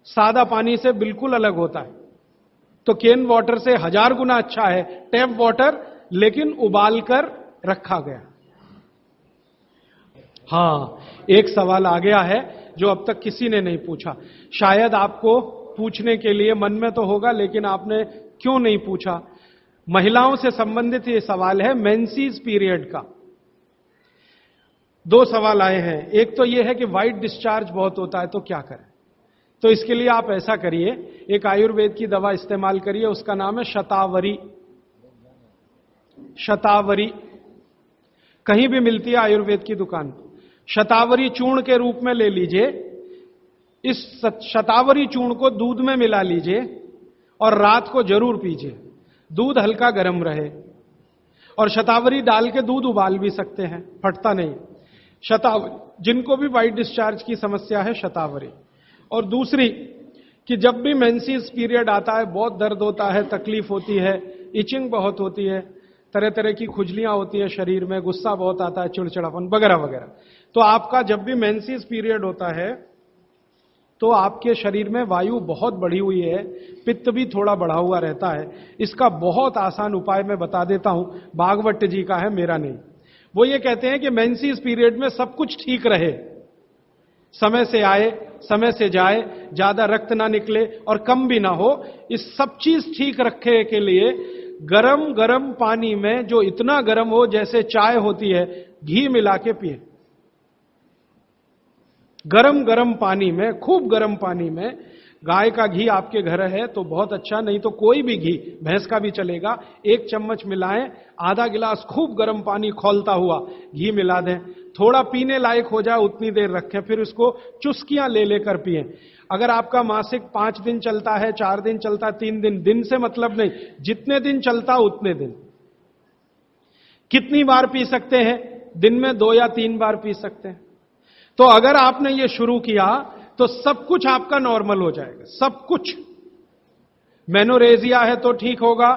सादा पानी से बिल्कुल अलग होता है। तो केन वाटर से 1000 गुना अच्छा है टैप वाटर, लेकिन उबाल कर रखा गया। हां, एक सवाल आ गया है जो अब तक किसी ने नहीं पूछा, शायद आपको पूछने के लिए मन में तो होगा, लेकिन आपने क्यों नहीं पूछा? महिलाओं से संबंधित यह सवाल है, मेंसेस पीरियड का। 2 सवाल आए हैं। एक तो यह है कि व्हाइट डिस्चार्ज बहुत होता है तो क्या करें? तो इसके लिए आप ऐसा करिए, एक आयुर्वेद की दवा इस्तेमाल करिए, उसका नाम है शतावरी। शतावरी कहीं भी मिलती है आयुर्वेद की दुकान। शतावरी चूर्ण के रूप में ले लीजिए। इस शतावरी चूर्ण को दूध में मिला लीजिए और रात को जरूर पीजिए। दूध हल्का गर्म रहे, और शतावरी डाल के दूध उबाल भी सकते हैं, फटता नहीं। शतावरी, जिनको भी व्हाइट डिस्चार्ज की समस्या है, शतावरी। और दूसरी कि जब भी मेंसेस पीरियड आता है बहुत दर्द होता है, तकलीफ होती है, इचिंग बहुत होती है, तरह तरह की खुजलियां होती हैं शरीर में, गुस्सा बहुत आता है, चिड़चिड़ापन वगैरह वगैरह। तो आपका जब भी मेंसेस पीरियड होता है तो आपके शरीर में वायु बहुत बढ़ी हुई है, पित्त भी थोड़ा बढ़ा हुआ रहता है। इसका बहुत आसान उपाय मैं बता देता हूं, भागवत जी का है, मेरा नहीं। वो ये कहते हैं कि मेंसेस पीरियड में सब कुछ ठीक रहे, समय से आए समय से जाए, ज्यादा रक्त ना निकले और कम भी ना हो, इस सब चीज ठीक रखे के लिए गरम गरम पानी में, जो इतना गरम हो जैसे चाय होती है, घी मिला के पिए। गरम गरम पानी में, खूब गरम पानी में, गाय का घी आपके घर है तो बहुत अच्छा, नहीं तो कोई भी घी, भैंस का भी चलेगा, 1 चम्मच मिलाएं, आधा गिलास खूब गर्म पानी खौलता हुआ घी मिला दें, थोड़ा पीने लायक हो जाए उतनी देर रखें, फिर उसको चुस्कियां ले लेकर पिएं। अगर आपका मासिक 5 दिन चलता है, 4 दिन चलता है, 3 दिन, दिन से मतलब नहीं, जितने दिन चलता उतने दिन। कितनी बार पी सकते हैं? दिन में 2 या 3 बार पी सकते हैं। तो अगर आपने ये शुरू किया तो सब कुछ आपका नॉर्मल हो जाएगा, सब कुछ। मेनोरेजिया है तो ठीक होगा,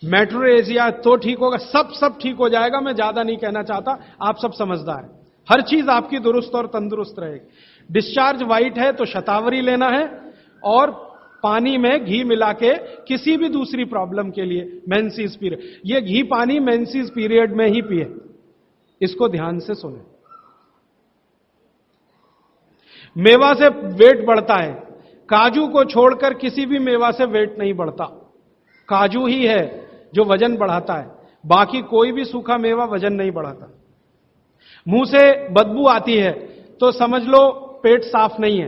मेट्रोरेजिया तो ठीक होगा, सब ठीक हो जाएगा। मैं ज्यादा नहीं कहना चाहता, आप सब समझदार हैं। हर चीज आपकी दुरुस्त और तंदुरुस्त रहेगी। डिस्चार्ज वाइट है तो शतावरी लेना है, और पानी में घी मिला के, किसी भी दूसरी प्रॉब्लम के लिए, मेंसेस पीरियड, ये घी पानी मेंसेस पीरियड में ही पिए। इसको ध्यान से सुने। मेवा से वेट बढ़ता है, काजू को छोड़कर किसी भी मेवा से वेट नहीं बढ़ता। काजू ही है जो वजन बढ़ाता है, बाकी कोई भी सूखा मेवा वजन नहीं बढ़ाता। मुंह से बदबू आती है तो समझ लो पेट साफ नहीं है,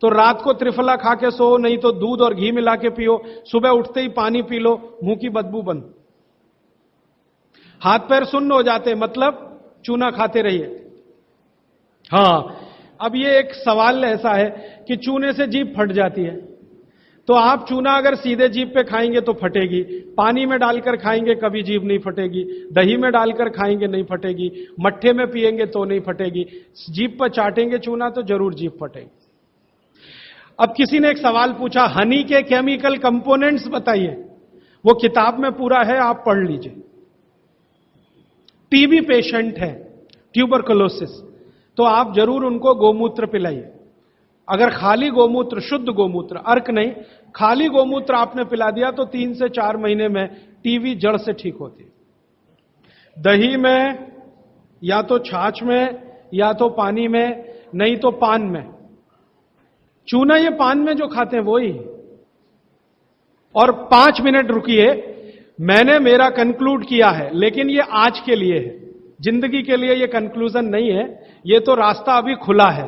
तो रात को त्रिफला खा के सो, नहीं तो दूध और घी मिला के पियो, सुबह उठते ही पानी पी लो, मुंह की बदबू बंद। हाथ पैर सुन्न हो जाते, मतलब चूना खाते रहिए। हां, अब ये एक सवाल ऐसा है कि चूने से जीभ फट जाती है, तो आप चूना अगर सीधे जीभ पे खाएंगे तो फटेगी, पानी में डालकर खाएंगे कभी जीभ नहीं फटेगी, दही में डालकर खाएंगे नहीं फटेगी, मट्ठे में पिएंगे तो नहीं फटेगी, जीभ पर चाटेंगे चूना तो जरूर जीभ फटेगी। अब किसी ने एक सवाल पूछा, हनी के केमिकल कंपोनेंट्स बताइए। वो किताब में पूरा है, आप पढ़ लीजिए। टीबी पेशेंट है, ट्यूबरकुलोसिस, तो आप जरूर उनको गोमूत्र पिलाइए। अगर खाली गोमूत्र, शुद्ध गोमूत्र, अर्क नहीं, खाली गोमूत्र आपने पिला दिया तो 3 से 4 महीने में टीबी जड़ से ठीक होती है। दही में, या तो छाछ में, या तो पानी में, नहीं तो पान में। चूना ये पान में जो खाते हैं वही। और 5 मिनट रुकिए, मैंने मेरा कंक्लूड किया है, लेकिन ये आज के लिए है, जिंदगी के लिए ये कंक्लूजन नहीं है, ये तो रास्ता अभी खुला है।